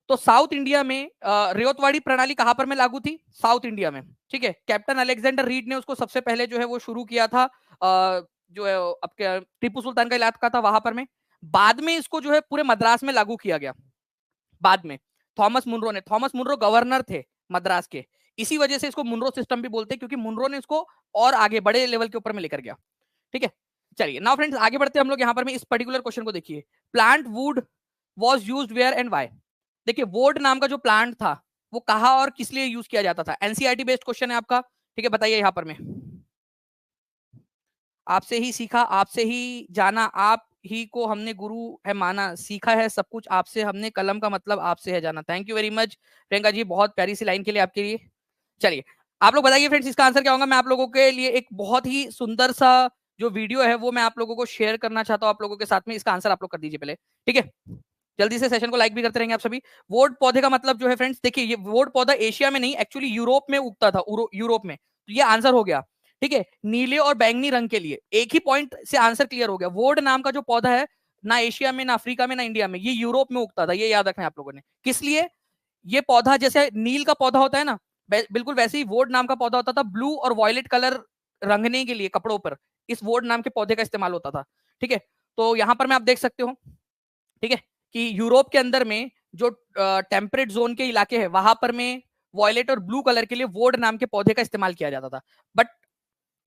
तो साउथ इंडिया में रैयतवाड़ी प्रणाली कहां पर में लागू थी? साउथ इंडिया में, ठीक है। कैप्टन अलेक्जेंडर रीड ने उसको सबसे पहले जो है वो शुरू किया था, जो है आपके टीपू सुल्तान का इलाका था वहां पर में। बाद में इसको जो है पूरे मद्रास में लागू किया गया बाद में, थॉमस मुनरो ने। थॉमस मुनरो गवर्नर थे मद्रास के, इसी वजह से इसको मुनरो सिस्टम भी बोलते हैं, क्योंकि मुनरो ने इसको और आगे बड़े लेवल के ऊपर में लेकर गया, ठीक है। चलिए नाउ फ्रेंड्स आगे बढ़ते हैं हम लोग। यहाँ पर में इस पर्टिकुलर क्वेश्चन को देखिए, plant wood was used where and why. देखिए वोड नाम का जो प्लांट था वो कहा और किस लिए यूज किया जाता था? एनसीईआरटी बेस्ड क्वेश्चन है आपका, ठीक है। बताइए यहाँ पर में, आपसे ही सीखा आपसे ही जाना, आप ही को हमने गुरु है माना, सीखा है सब कुछ आपसे हमने, कलम का मतलब आपसे है जाना। Thank you very much Priyanka ji, बहुत प्यारी सी लाइन के लिए आपके लिए। चलिए आप लोग बताइए फ्रेंड्स इसका आंसर क्या होगा। मैं आप लोगों के लिए एक बहुत ही सुंदर सा जो वीडियो है वो मैं आप लोगों को शेयर करना चाहता हूँ आप लोगों के साथ में। इसका आंसर आप लोग कर दीजिए पहले, ठीक है। जल्दी से सेशन को लाइक भी करते रहेंगे आप सभी। वोड पौधे का मतलब जो है फ्रेंड्स, देखिए ये वोड पौधा एशिया में नहीं एक्चुअली यूरोप में उगता था, यूरोप में। तो ये आंसर हो गया, ठीक है। नीले और बैंगनी रंग के लिए एक ही पॉइंट से आंसर क्लियर हो गया। वोड नाम का जो पौधा है ना एशिया में ना अफ्रीका में ना इंडिया में, ये यूरोप में उगता था, ये याद रखना है आप लोगों ने। किस लिए? ये पौधा जैसे नील का पौधा होता है ना, बिल्कुल वैसे ही वोड नाम का पौधा होता था, ब्लू और वॉयलेट कलर रंगने के लिए कपड़ों पर इस वोड नाम के पौधे का इस्तेमाल होता था, ठीक है। तो यहाँ पर मैं आप देख सकते हो, ठीक है, कि यूरोप के अंदर में जो टेम्परेट जोन के इलाके हैं वहां पर में वॉयलेट और ब्लू कलर के लिए वोड नाम के पौधे का इस्तेमाल किया जाता था। बट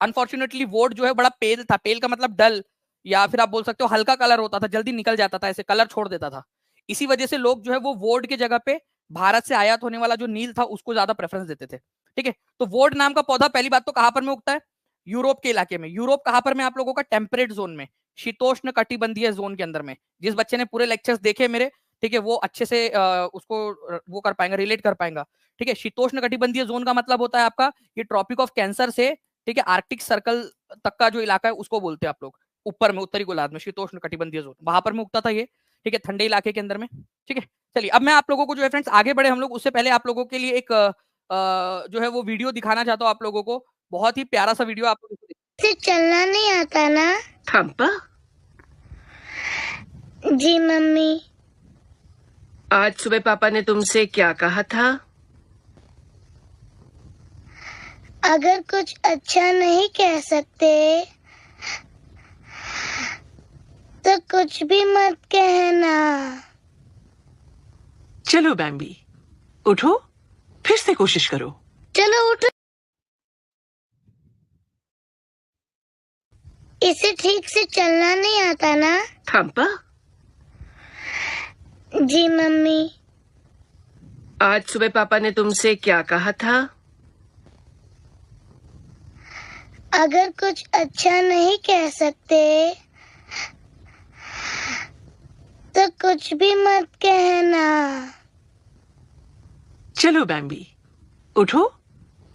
अनफॉर्चुनेटली वोड जो है बड़ा पेल था, पेल का मतलब डल, या फिर आप बोल सकते हो हल्का कलर होता था, जल्दी निकल जाता था, ऐसे कलर छोड़ देता था। इसी वजह से लोग जो है वो वोड के जगह पे भारत से आयात होने वाला जो नील था उसको ज्यादा प्रेफरेंस देते थे। ठीक है, तो वोड नाम का पौधा पहली बात तो कहां पर में उगता है? यूरोप के इलाके में। यूरोप कहां पर में आप लोगों का? टेम्परेट जोन में, शीतोष्ण कटिबंधीय जोन के अंदर में। जिस बच्चे ने पूरे लेक्चर्स देखे मेरे, ठीक है, वो अच्छे से उसको वो कर पाएंगा, रिलेट कर पाएंगा। ठीक है, शीतोष्ण कटिबंधीय जोन का मतलब होता है आपका ये ट्रॉपिक ऑफ कैंसर से, ठीक है, आर्कटिक सर्कल तक का जो इलाका है उसको बोलते हैं आप लोग। ऊपर में उत्तरी गोलार्ध में शीतोष्ण कटिबंधीय जोन, वहां पर में उगता था ये। ठीक है, ठंडे इलाके के अंदर में। ठीक है, चलिए अब मैं आप लोगों को जो है फ्रेंड्स आगे बढ़े हम लोग, उससे पहले आप लोगों के लिए एक जो है वो वीडियो दिखाना चाहता हूँ आप लोगों को। बहुत ही प्यारा सा वीडियो आप लोगों को। चलना नहीं आता ना पापा? जी मम्मी। आज सुबह पापा ने तुमसे क्या कहा था? अगर कुछ अच्छा नहीं कह सकते तो कुछ भी मत कहना। चलो बैम्बी, उठो, फिर से कोशिश करो। चलो उठो। इसे ठीक से चलना नहीं आता ना पापा? जी मम्मी। आज सुबह पापा ने तुमसे क्या कहा था? अगर कुछ अच्छा नहीं कह सकते तो कुछ भी मत कहना। चलो बैम्बी, उठो,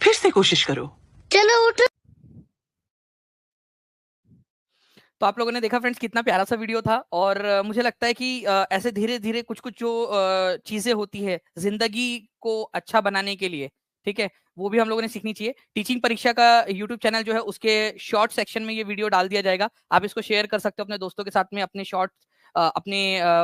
फिर से कोशिश करो। चलो उठो। तो आप लोगों ने देखा फ्रेंड्स कितना प्यारा सा वीडियो था। और मुझे लगता है कि ऐसे धीरे धीरे कुछ कुछ जो चीजें होती है जिंदगी को अच्छा बनाने के लिए, ठीक है, वो भी हम लोगों ने सीखनी चाहिए। टीचिंग परीक्षा का यूट्यूब चैनल जो है उसके शॉर्ट सेक्शन में ये वीडियो डाल दिया जाएगा। आप इसको शेयर कर सकते हो अपने दोस्तों के साथ में, अपने शॉर्ट अपने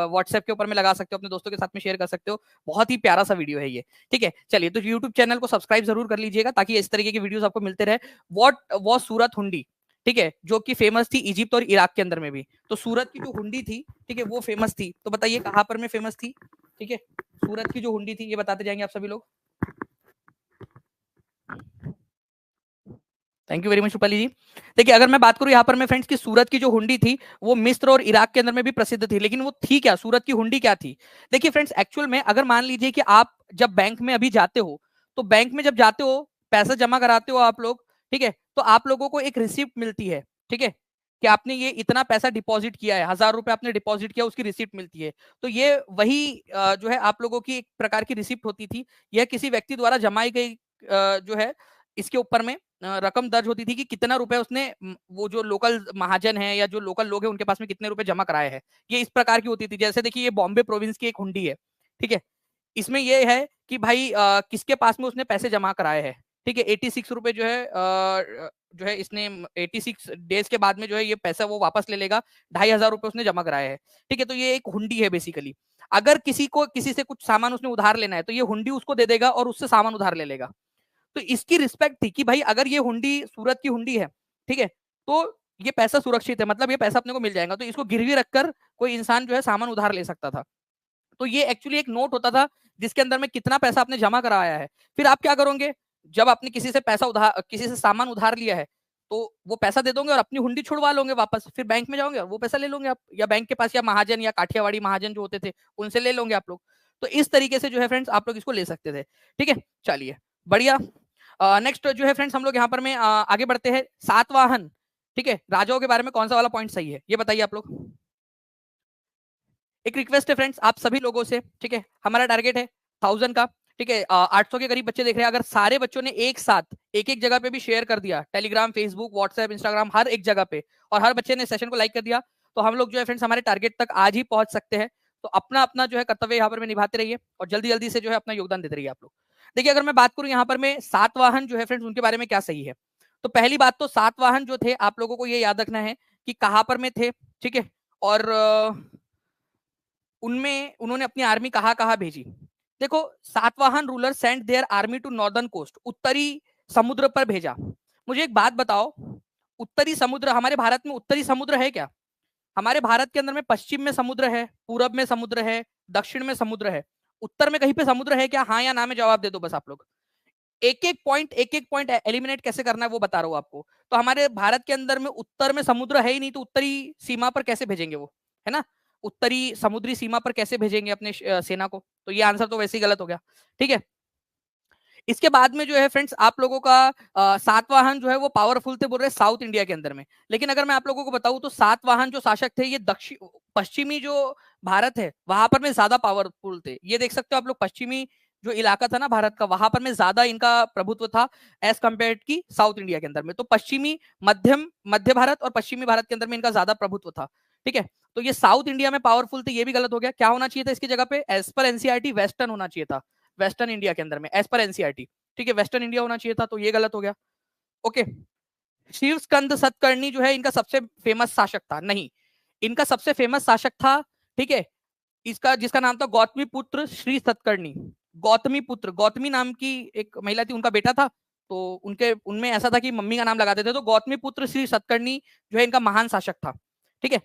व्हाट्सएप के ऊपर में लगा सकते हो, अपने दोस्तों के साथ में शेयर कर सकते हो। बहुत ही प्यारा सा वीडियो है ये। ठीक है, चलिए तो यूट्यूब चैनल को सब्सक्राइब जरूर कर लीजिएगा ताकि इस तरीके की वीडियोस आपको मिलते रहे। व्हाट वाज सूरत हुंडी, ठीक है, जो कि फेमस थी इजिप्ट और इराक के अंदर में भी। तो सूरत की जो हुंडी थी, ठीक है, वो फेमस थी। तो बताइए कहां पर में फेमस थी? ठीक है, सूरत की जो हुंडी थी, ये बताते जाएंगे आप सभी लोग। Thank you very much Rupali ji. देखिए अगर मैं बात करूं यहाँ पर मैं फ्रेंड्स की सूरत की जो हुंडी थी वो मिस्र और इराक के अंदर में भी प्रसिद्ध थी, लेकिन वो थी क्या? सूरत की हुंडी क्या थी? देखिए फ्रेंड्स एक्चुअल में अगर मान लीजिए कि आप जब बैंक में अभी जाते हो, तो बैंक में जब जाते हो पैसा जमा कराते हो आप लोग, ठीक है, तो आप लोगों को एक रिसिप्ट मिलती है, ठीक है, कि आपने ये इतना पैसा डिपॉजिट किया है, 1000 रुपए आपने डिपॉजिट किया, उसकी रिसिप्ट मिलती है। तो ये वही जो है आप लोगों की एक प्रकार की रिसिप्ट होती थी। यह किसी व्यक्ति द्वारा जमाई गई जो है इसके ऊपर में रकम दर्ज होती थी कि कितना रुपए उसने वो जो लोकल महाजन है या जो लोकल लोग हैं उनके पास में कितने रुपए जमा कराए हैं। ये इस प्रकार की होती थी। जैसे देखिए ये बॉम्बे प्रोविंस की एक हुंडी है, ठीक है, इसमें ये है कि भाई किसके पास में उसने पैसे जमा कराए हैं। ठीक है, 86 रुपए जो है इसने 86 डेज के बाद में जो है ये पैसा वो वापस ले लेगा। 2500 रुपए उसने जमा कराए हैं। ठीक है, तो ये एक हुंडी है बेसिकली। अगर किसी को किसी से कुछ सामान उसने उधार लेना है तो ये हुंडी उसको दे देगा और उससे सामान उधार ले लेगा। तो इसकी रिस्पेक्ट थी कि भाई अगर ये हुंडी सूरत की हुंडी है, ठीक है, तो ये पैसा सुरक्षित है, मतलब ये पैसा अपने को मिल जाएगा। तो इसको गिरवी रखकर कोई इंसान जो है सामान उधार ले सकता था। तो ये एक्चुअली एक नोट होता था जिसके अंदर में कितना पैसा आपने जमा कराया है। फिर आप क्या करोगे? जब आपने किसी से पैसा उधार, किसी से सामान उधार लिया है, तो वो पैसा दे दोगे और अपनी हुंडी छुड़वा लोगे वापस। फिर बैंक में जाओगे और वो पैसा ले लोगे आप, या बैंक के पास या महाजन या काठियावाड़ी महाजन जो होते थे उनसे ले लोगे आप लोग। तो इस तरीके से जो है फ्रेंड्स आप लोग इसको ले सकते थे। ठीक है, चलिए बढ़िया। नेक्स्ट जो है फ्रेंड्स हम लोग यहाँ पर में आगे बढ़ते हैं। सातवाहन, ठीक है, राजाओं के बारे में कौन सा वाला पॉइंट सही है ये बताइए आप लोग। एक रिक्वेस्ट है फ्रेंड्स आप सभी लोगों से, ठीक है, हमारा टारगेट है 1000 का, ठीक है, 800 के करीब बच्चे देख रहे हैं। अगर सारे बच्चों ने एक साथ एक एक जगह पे भी शेयर कर दिया, टेलीग्राम, फेसबुक, व्हाट्सएप, इंस्टाग्राम, हर एक जगह पे, और हर बच्चे ने सेशन को लाइक कर दिया, तो हम लोग जो है फ्रेंड्स हमारे टारगेट तक आज ही पहुंच सकते हैं। तो अपना अपना जो है कर्तव्य यहाँ पर में निभाते रहिए और जल्दी जल्दी से जो है अपना योगदान देते रहिए आप लोग। देखिए अगर मैं बात करूं यहाँ पर में सातवाहन जो है फ्रेंड्स उनके बारे में क्या सही है, तो पहली बात तो सातवाहन जो थे आप लोगों को ये याद रखना है कि कहां पर में थे, ठीक है, और उनमें उन्होंने अपनी आर्मी कहां कहां भेजी। देखो Satavahana ruler sent their army to northern coast, उत्तरी समुद्र पर भेजा। मुझे एक बात बताओ, उत्तरी समुद्र, हमारे भारत में उत्तरी समुद्र है क्या? हमारे भारत के अंदर में पश्चिम में समुद्र है, पूरब में समुद्र है, दक्षिण में समुद्र है, उत्तर में कहीं पे समुद्र है क्या? हाँ या ना में जवाब दे दो बस आप लोग। एक एक पॉइंट एलिमिनेट कैसे करना है वो बता रहा हूँ आपको। तो हमारे भारत के अंदर में उत्तर में समुद्र है ही नहीं, तो उत्तरी सीमा पर कैसे भेजेंगे वो, है ना? उत्तरी समुद्री सीमा पर कैसे भेजेंगे अपने सेना को? तो ये आंसर तो वैसे ही गलत हो गया। ठीक है, इसके बाद में जो है फ्रेंड्स आप लोगों का सातवाहन जो है वो पावरफुल थे बोल रहे साउथ इंडिया के अंदर में। लेकिन अगर मैं आप लोगों को बताऊं तो सातवाहन जो शासक थे ये दक्षिण पश्चिमी जो भारत है वहां पर में ज्यादा पावरफुल थे। ये देख सकते हो आप लोग, पश्चिमी जो इलाका था ना भारत का, वहां पर में ज्यादा इनका प्रभुत्व था एज कम्पेयर की साउथ इंडिया के अंदर में। तो पश्चिमी मध्य भारत और पश्चिमी भारत के अंदर में इनका ज्यादा प्रभुत्व था। ठीक है, तो ये साउथ इंडिया में पावरफुल थे, ये भी गलत हो गया। क्या होना चाहिए था इसकी जगह पे? एज पर एनसीईआरटी वेस्टर्न होना चाहिए था, वेस्टर्न इंडिया के अंदर में एज पर एनसीईआरटी। ठीक है, वेस्टर्न इंडिया होना चाहिए था, तो ये गलत हो गया। ओके, शिव स्कंद सतकर्णी जो है इनका सबसे फेमस शासक था? नहीं, इनका सबसे फेमस शासक था, ठीक है, इसका जिसका नाम था गौतमी पुत्र श्री सतकर्णी। गौतमी पुत्र, गौतमी नाम की एक महिला थी, उनका बेटा था, तो उनके उनमें ऐसा था कि मम्मी का नाम लगाते थे, तो गौतमी पुत्र श्री सतकर्णी जो है इनका महान शासक था। ठीक है,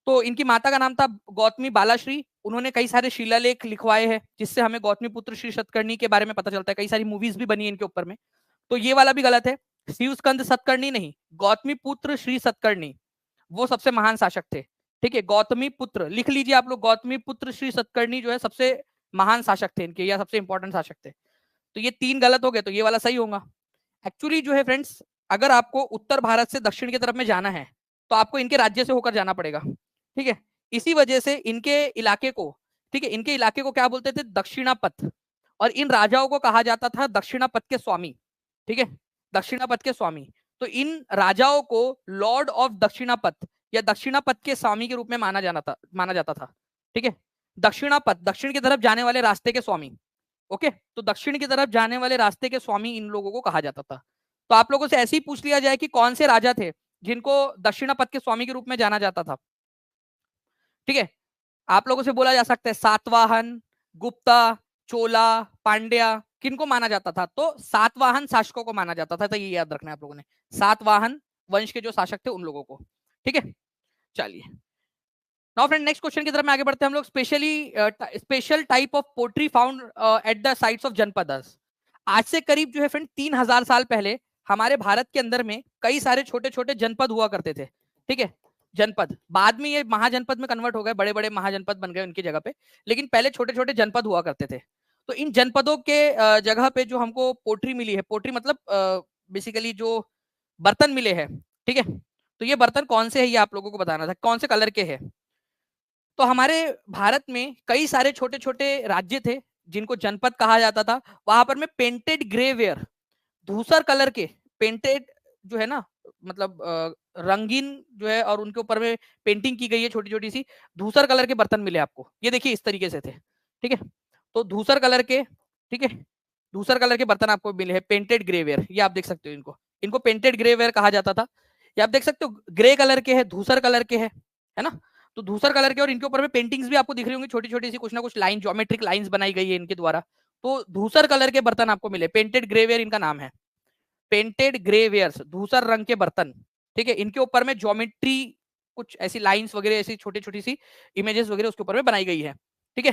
तो इनकी माता का नाम था गौतमी बालाश्री। उन्होंने कई सारे शिलालेख लिखवाए हैं जिससे हमें गौतमी पुत्र श्री सतकर्णी के बारे में पता चलता है। कई सारी मूवीज भी बनी है इनके ऊपर में। तो ये वाला भी गलत है, शिव स्कंद सतकर्णी नहीं, गौतमी पुत्र श्री सतकर्णी वो सबसे महान शासक थे। ठीक है, गौतमी पुत्र लिख लीजिए आप लोग, गौतमी पुत्र श्री सतकर्णी जो है सबसे महान शासक थे इनके, या सबसे इंपॉर्टेंट शासक थे। तो ये तीन गलत हो गए, तो ये वाला सही होगा। एक्चुअली जो है फ्रेंड्स, अगर आपको उत्तर भारत से दक्षिण की तरफ में जाना है तो आपको इनके राज्य से होकर जाना पड़ेगा। ठीक है, इसी वजह से इनके इलाके को, ठीक है, इनके इलाके को क्या बोलते थे? दक्षिणापथ। और इन राजाओं को कहा जाता था दक्षिणापथ के स्वामी। ठीक है, दक्षिणापथ के स्वामी। तो इन राजाओं को लॉर्ड ऑफ दक्षिणापथ या दक्षिणापथ के स्वामी के रूप में माना जाता था। ठीक है, दक्षिणापथ, दक्षिण की तरफ जाने वाले रास्ते के स्वामी। ओके, तो दक्षिण की तरफ जाने वाले रास्ते के स्वामी इन लोगों को कहा जाता था। तो आप लोगों से ऐसे ही पूछ लिया जाए कि कौन से राजा थे जिनको दक्षिणापथ के स्वामी के रूप में जाना जाता था। ठीक है, आप लोगों से बोला जा सकता है सातवाहन, गुप्ता, चोला, पांड्या, किनको माना जाता था? तो सातवाहन शासकों को माना जाता था। तो ये याद रखना है आप लोगों ने, सातवाहन वंश के जो शासक थे उन लोगों को। ठीक है, चलिए नाउ फ्रेंड नेक्स्ट क्वेश्चन की तरफ में आगे बढ़ते हैं हम लोग। Special type of pottery found at the sites of Janapadas. आज से करीब जो है फ्रेंड 3000 साल पहले हमारे भारत के अंदर में कई सारे छोटे छोटे जनपद हुआ करते थे। ठीक है, जनपद बाद में ये महाजनपद में कन्वर्ट हो गए, बड़े बड़े महाजनपद बन गए उनकी जगह पे, लेकिन पहले छोटे छोटे जनपद हुआ करते थे। तो इन जनपदों के जगह पे जो हमको पोट्री मिली है, पोट्री मतलब बेसिकली जो बर्तन मिले हैं, ठीक है, तो ये बर्तन कौन से है ये आप लोगों को बताना था, कौन से कलर के हैं। तो हमारे भारत में कई सारे छोटे छोटे राज्य थे जिनको जनपद कहा जाता था। वहां पर में पेंटेड ग्रेवेयर, धूसर कलर के, पेंटेड जो है ना, मतलब रंगीन जो है और उनके ऊपर में पेंटिंग की गई है छोटी छोटी सी, धूसर कलर के बर्तन मिले आपको। ये देखिए इस तरीके से थे। ठीक है, तो धूसर कलर के, ठीक है, धूसर कलर के बर्तन आपको मिले हैं, पेंटेड ग्रेवेयर। ये आप देख सकते हो, इनको इनको पेंटेड ग्रेवेयर कहा जाता था। ये आप देख सकते हो ग्रे कलर के है, धूसर कलर के है ना। तो धूसर कलर के, और इनके ऊपर में पेंटिंग्स भी आपको दिख रही होंगी छोटी छोटी सी, कुछ ना कुछ लाइन, ज्योमेट्रिक लाइंस बनाई गई है इनके द्वारा। तो धूसर कलर के बर्तन आपको मिले, पेंटेड ग्रेवेयर इनका नाम है, पेंटेड ग्रेवेयर्स, धूसर रंग के बर्तन। ठीक है, इनके ऊपर में ज्योमेट्री, कुछ ऐसी लाइंस वगैरह, ऐसी छोटी छोटी सी इमेजेस वगैरह उसके ऊपर में बनाई गई है। ठीक है,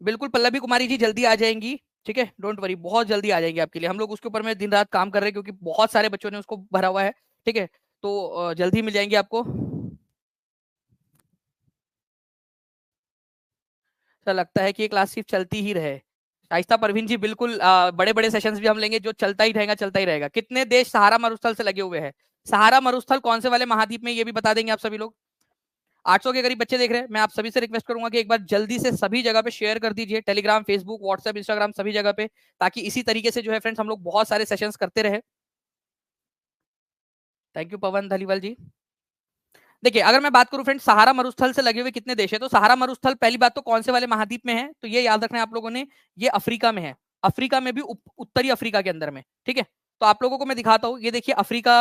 बिल्कुल पल्लवी कुमारी जी जल्दी आ जाएंगी। ठीक है, डोंट वरी, बहुत जल्दी आ जाएंगे आपके लिए। हम लोग उसके ऊपर में दिन रात काम कर रहे हैं क्योंकि बहुत सारे बच्चों ने उसको भरा हुआ है। ठीक है, तो जल्दी मिल जाएंगे आपको। ऐसा लगता है कि ये क्लास सिर्फ चलती ही रहे। शाइस्ता परवीन जी बिल्कुल, बड़े बड़े सेशंस भी हम लेंगे, जो चलता ही रहेगा, चलता ही रहेगा। कितने देश सहारा मरुस्थल से लगे हुए हैं? सहारा मरुस्थल कौन से वाले महाद्वीप में, ये भी बता देंगे आप सभी लोग। 800 के करीब बच्चे देख रहे हैं। मैं आप सभी से रिक्वेस्ट करूंगा कि एक बार जल्दी से सभी जगह पे शेयर कर दीजिए, टेलीग्राम, फेसबुक, व्हाट्सएप, इंस्टाग्राम, सभी जगह पे, ताकि इसी तरीके से जो है फ्रेंड्स हम लोग बहुत सारे सेशंस करते रहे। थैंक यू पवन धलीवाल जी। देखिए अगर मैं बात करूं फ्रेंड्स, सहारा मरुस्थल से लगे हुए कितने देश है, तो सहारा मरुस्थल पहली बात तो कौन से वाले महाद्वीप में है, तो ये याद रखना है आप लोगों ने, ये अफ्रीका में है। अफ्रीका में भी उत्तरी अफ्रीका के अंदर में। ठीक है, तो आप लोगों को मैं दिखाता हूँ, ये देखिए अफ्रीका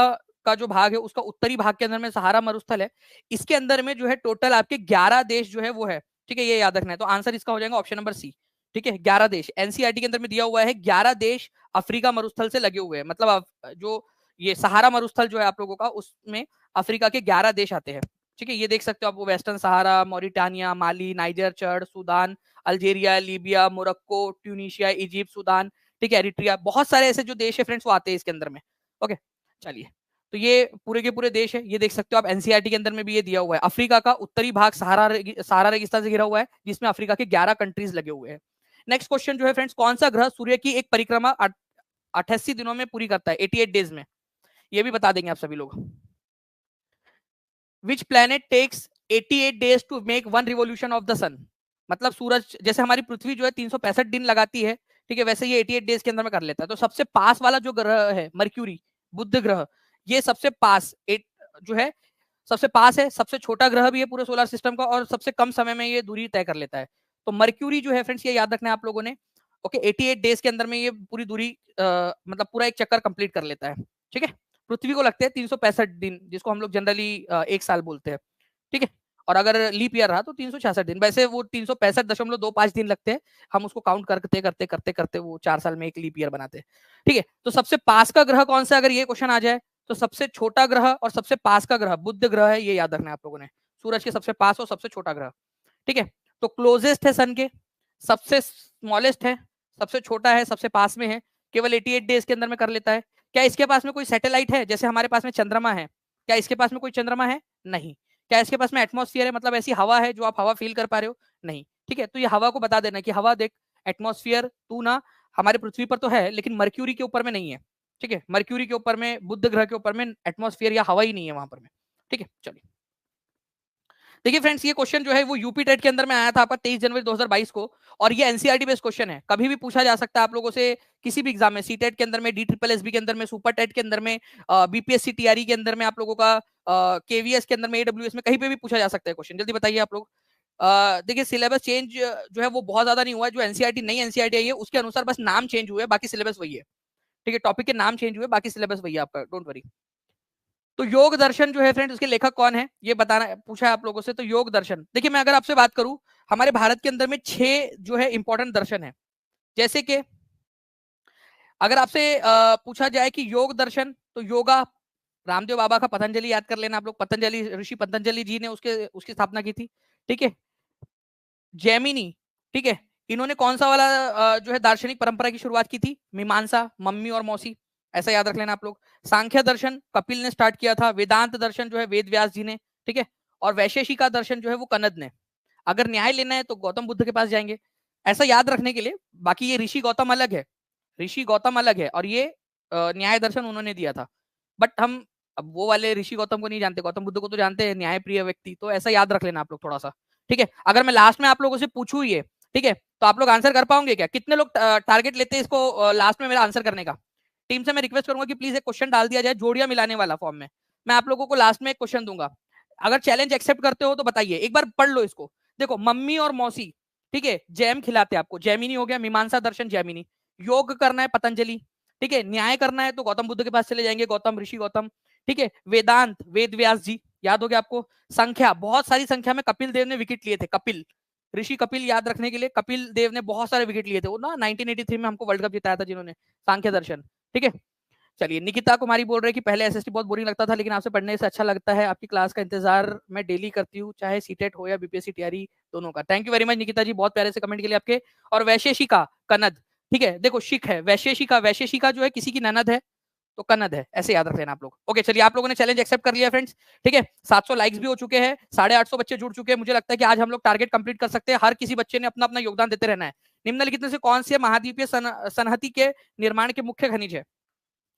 का जो भाग है उसका उत्तरी भाग के अंदर में सहारा मरुस्थल है। इसके अंदर में जो है टोटल आपके 11 देश जो है वो है। ठीक है, ये याद रखना है। तो आंसर इसका हो जाएगा ऑप्शन नंबर सी। ठीक है, 11 देश एनसीईआरटी के अंदर में दिया हुआ है, 11 देश अफ्रीका मरुस्थल से लगे हुए हैं। मतलब जो ये सहारा मरुस्थल जो है आप लोगों का, उसमें अफ्रीका के 11 देश आते हैं। ठीक है, ये देख सकते हो आप, वेस्टर्न सहारा, मॉरिटानिया, माली, नाइजर, चड, Sudan, Algeria, Libya, Morocco, Tunisia, Egypt, Sudan, ठीक है, एरिट्रिया, बहुत सारे ऐसे जो देश है फ्रेंड्स वो आते हैं इसके अंदर में। ओके, चलिए, तो ये पूरे के पूरे देश है, ये देख सकते हो आप, एनसीईआरटी के अंदर में भी ये दिया हुआ है। अफ्रीका का उत्तरी भाग सहारा रेगिस्तान से घिरा हुआ है, जिसमें अफ्रीका के 11 कंट्रीज लगे हुए हैं। नेक्स्ट क्वेश्चन जो है फ्रेंड्स, कौन सा ग्रह सूर्य की एक परिक्रमा 88 दिनों में पूरी करता है, 88 डेज में? ये भी बता देंगे आप सभी लोग। Which planet takes 88 days to make one revolution of the sun? मतलब सूरज जैसे हमारी पृथ्वी जो है 365 दिन लगाती है, ठीक है, वैसे ये 88 डेज के अंदर में कर लेता है। तो सबसे पास वाला जो ग्रह है मर्क्यूरी, बुध ग्रह, ये सबसे पास जो है, सबसे पास है, सबसे छोटा ग्रह भी है पूरे सोलर सिस्टम का, और सबसे कम समय में ये दूरी तय कर लेता है। तो मर्क्यूरी जो है फ्रेंड्स, ये याद रखना है आप लोगों ने। ओके, 88 डेज के अंदर में ये पूरी दूरी मतलब पूरा एक चक्कर कंप्लीट कर लेता है। ठीक है, पृथ्वी को लगते हैं 365 दिन, जिसको हम लोग जनरली 1 साल बोलते हैं। ठीक है, और अगर लीप ईयर रहा तो 366 दिन। वैसे वो 365.25 दिन लगते हैं, हम उसको काउंट करते करते करते करते वो 4 साल में एक लीप ईयर बनाते हैं। ठीक है, तो सबसे पास का ग्रह कौन सा, अगर ये क्वेश्चन आ जाए, तो सबसे छोटा ग्रह और सबसे पास का ग्रह बुध ग्रह है, ये याद रखना है आप लोगों ने। सूरज के सबसे पास और सबसे छोटा ग्रह। ठीक है, तो क्लोजेस्ट है सन के, सबसे स्मॉलेस्ट है, सबसे छोटा है, सबसे पास में है, केवल 88 डेज के अंदर में कर लेता है। क्या इसके पास में कोई सैटेलाइट है, जैसे हमारे पास में चंद्रमा है? क्या इसके पास में कोई चंद्रमा है? नहीं। क्या इसके पास में एटमॉस्फेयर है, मतलब ऐसी हवा है जो आप हवा फील कर पा रहे हो? नहीं। ठीक है, तो ये हवा को बता देना कि हवा देख, एटमॉस्फेयर तू ना, हमारे पृथ्वी पर तो है लेकिन मर्क्यूरी के ऊपर में नहीं है। ठीक है, मर्क्यूरी के ऊपर में, बुध ग्रह के ऊपर में एटमॉस्फेयर या हवा ही नहीं है वहां पर में। ठीक है, चलिए, देखिए फ्रेंड्स, ये क्वेश्चन जो है वो यूपी टेट के अंदर में आया था आपका 23 जनवरी 2022 को, और ये एनसीईआरटी बेस्ड क्वेश्चन है, कभी भी पूछा जा सकता है आप लोगों से किसी भी एग्जाम में, सी टेट के अंदर में, डी ट्रिपल एस बी के अंदर में, सुपर टेट के अंदर में, बीपीएससी टीआरई के अंदर में, आप लोगों का केवीएस के अंदर में, एडब्ल्यूएस में, कहीं पे भी पूछा जा सकता है क्वेश्चन। जल्दी बताइए आप लोग। देखिए, सिलेबस चेंज जो है वो बहुत ज्यादा नहीं हुआ है, जो एनसीईआरटी नई एनसीईआरटी आई है उसके अनुसार बस नाम चेंज हुए, बाकी सिलेबस वही है। ठीक है, टॉपिक के नाम चेंज हुए, बाकी सिलेबस वही है आपका, डोंट वरी। तो योग दर्शन जो है फ्रेंड्स, उसके लेखक कौन है ये बताना पूछा है आप लोगों से। तो योग दर्शन, देखिए मैं अगर आपसे बात करूं, हमारे भारत के अंदर में 6 जो है इंपॉर्टेंट दर्शन है। जैसे कि अगर आपसे पूछा जाए कि योग दर्शन, तो योगा, रामदेव बाबा का पतंजलि याद कर लेना आप लोग, पतंजलि ऋषि पतंजलि जी ने उसकी स्थापना की थी। ठीक है, जैमिनी, ठीक है, इन्होंने कौन सा वाला जो है दार्शनिक परंपरा की शुरुआत की थी? मीमांसा, मम्मी और मौसी, ऐसा याद रख लेना आप लोग। सांख्य दर्शन कपिल ने स्टार्ट किया था। वेदांत दर्शन जो है वेद व्यास जी ने। ठीक है, और वैशेषिका दर्शन जो है वो कनद ने। अगर न्याय लेना है तो गौतम बुद्ध के पास जाएंगे, ऐसा याद रखने के लिए। बाकी ये ऋषि गौतम अलग है, ऋषि गौतम अलग है, और ये न्याय दर्शन उन्होंने दिया था। बट हम अब वो वाले ऋषि गौतम को नहीं जानते, गौतम बुद्ध को तो जानते हैं, न्याय प्रिय व्यक्ति, तो ऐसा याद रख लेना आप लोग थोड़ा सा। ठीक है, अगर मैं लास्ट में आप लोगों से पूछूं ये, ठीक है, तो आप लोग आंसर कर पाओगे क्या? कितने लोग टारगेट लेते हैं इसको लास्ट में मेरा आंसर करने का? टीम से मैं रिक्वेस्ट करूंगा कि प्लीज एक क्वेश्चन डाल दिया जाए, जोड़ियां मिलाने वाला फॉर्म में। मैं आप लोगों को लास्ट में एक क्वेश्चन दूंगा, अगर चैलेंज एक्सेप्ट करते हो तो बताइए, एक बार पढ़ लो इसको। देखो, मम्मी और मौसी, ठीक है, जैम खिलाते आपको, जैमिनी हो गया, मीमांसा दर्शन जैमिनी। योग करना है पतंजलि, ठीक है, न्याय करना है तो गौतम बुद्ध के पास चले जाएंगे, गौतम ऋषि गौतम। ठीक है, वेदांत वेद व्यास जी, याद हो गया आपको। संख्या, बहुत सारी संख्या में कपिल देव ने विकेट लिए थे, कपिल, ऋषि कपिल याद रखने के लिए, कपिल देव ने बहुत सारे विकेट लिए थे, वो ना 1983 में हमको वर्ल्ड कप जिताया था जिन्होंने, सांख्य दर्शन। ठीक है, चलिए, निकिता कुमारी बोल रहे हैं कि पहले एसएसटी बहुत बोरिंग लगता था, लेकिन आपसे पढ़ने से अच्छा लगता है, आपकी क्लास का इंतजार मैं डेली करती हूँ, चाहे सीटेट हो या बीपीएससी टीआरई दोनों का। Thank you very much Nikita ji, बहुत प्यारे से कमेंट के लिए आपके। और वैशेषिका कनद, ठीक है, देखो शिख है, वैशेषिका, वैशेषिका जो है किसी की ननद है तो कन्नद है, ऐसे याद रख लेना आप लोग। ओके, चलिए, आप लोगों ने चैलेंज एक्सेप्ट कर लिया फ्रेंड्स। ठीक है, 700 लाइक्स भी हो चुके हैं, 850 बच्चे जुड़ चुके हैं। मुझे लगता है कि आज हम लोग टारगेट कंप्लीट कर सकते हैं, हर किसी बच्चे ने अपना अपना योगदान देते रहना है। निम्नलिखित में से कौन से महाद्वीपीय संहति के निर्माण के मुख्य खनिज है?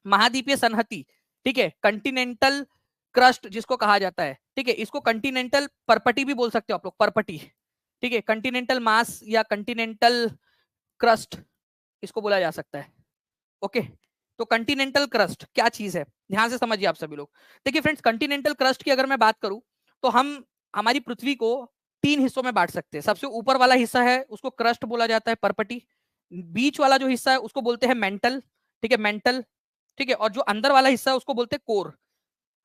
महाद्वीपीय संहति, ठीक है, कंटिनेंटल क्रस्ट जिसको कहा जाता है, ठीक है, इसको कंटिनेंटल परपटी भी बोल सकते हो आप लोग, परपटी। ठीक है, कंटिनेंटल मास या कंटिनेंटल क्रस्ट इसको बोला जा सकता है। ओके, तो कंटिनेंटल क्रस्ट क्या चीज है, ध्यान से समझिए आप सभी लोग। देखिए फ्रेंड्स, कंटिनेंटल क्रस्ट की अगर मैं बात करूं तो हम हमारी पृथ्वी को 3 हिस्सों में बांट सकते हैं। सबसे ऊपर वाला हिस्सा है उसको क्रस्ट बोला जाता है, परपटी। बीच वाला जो हिस्सा है उसको बोलते हैं मेंटल, ठीक है, मेंटल। ठीक है, और जो अंदर वाला हिस्सा है उसको बोलते हैं कोर।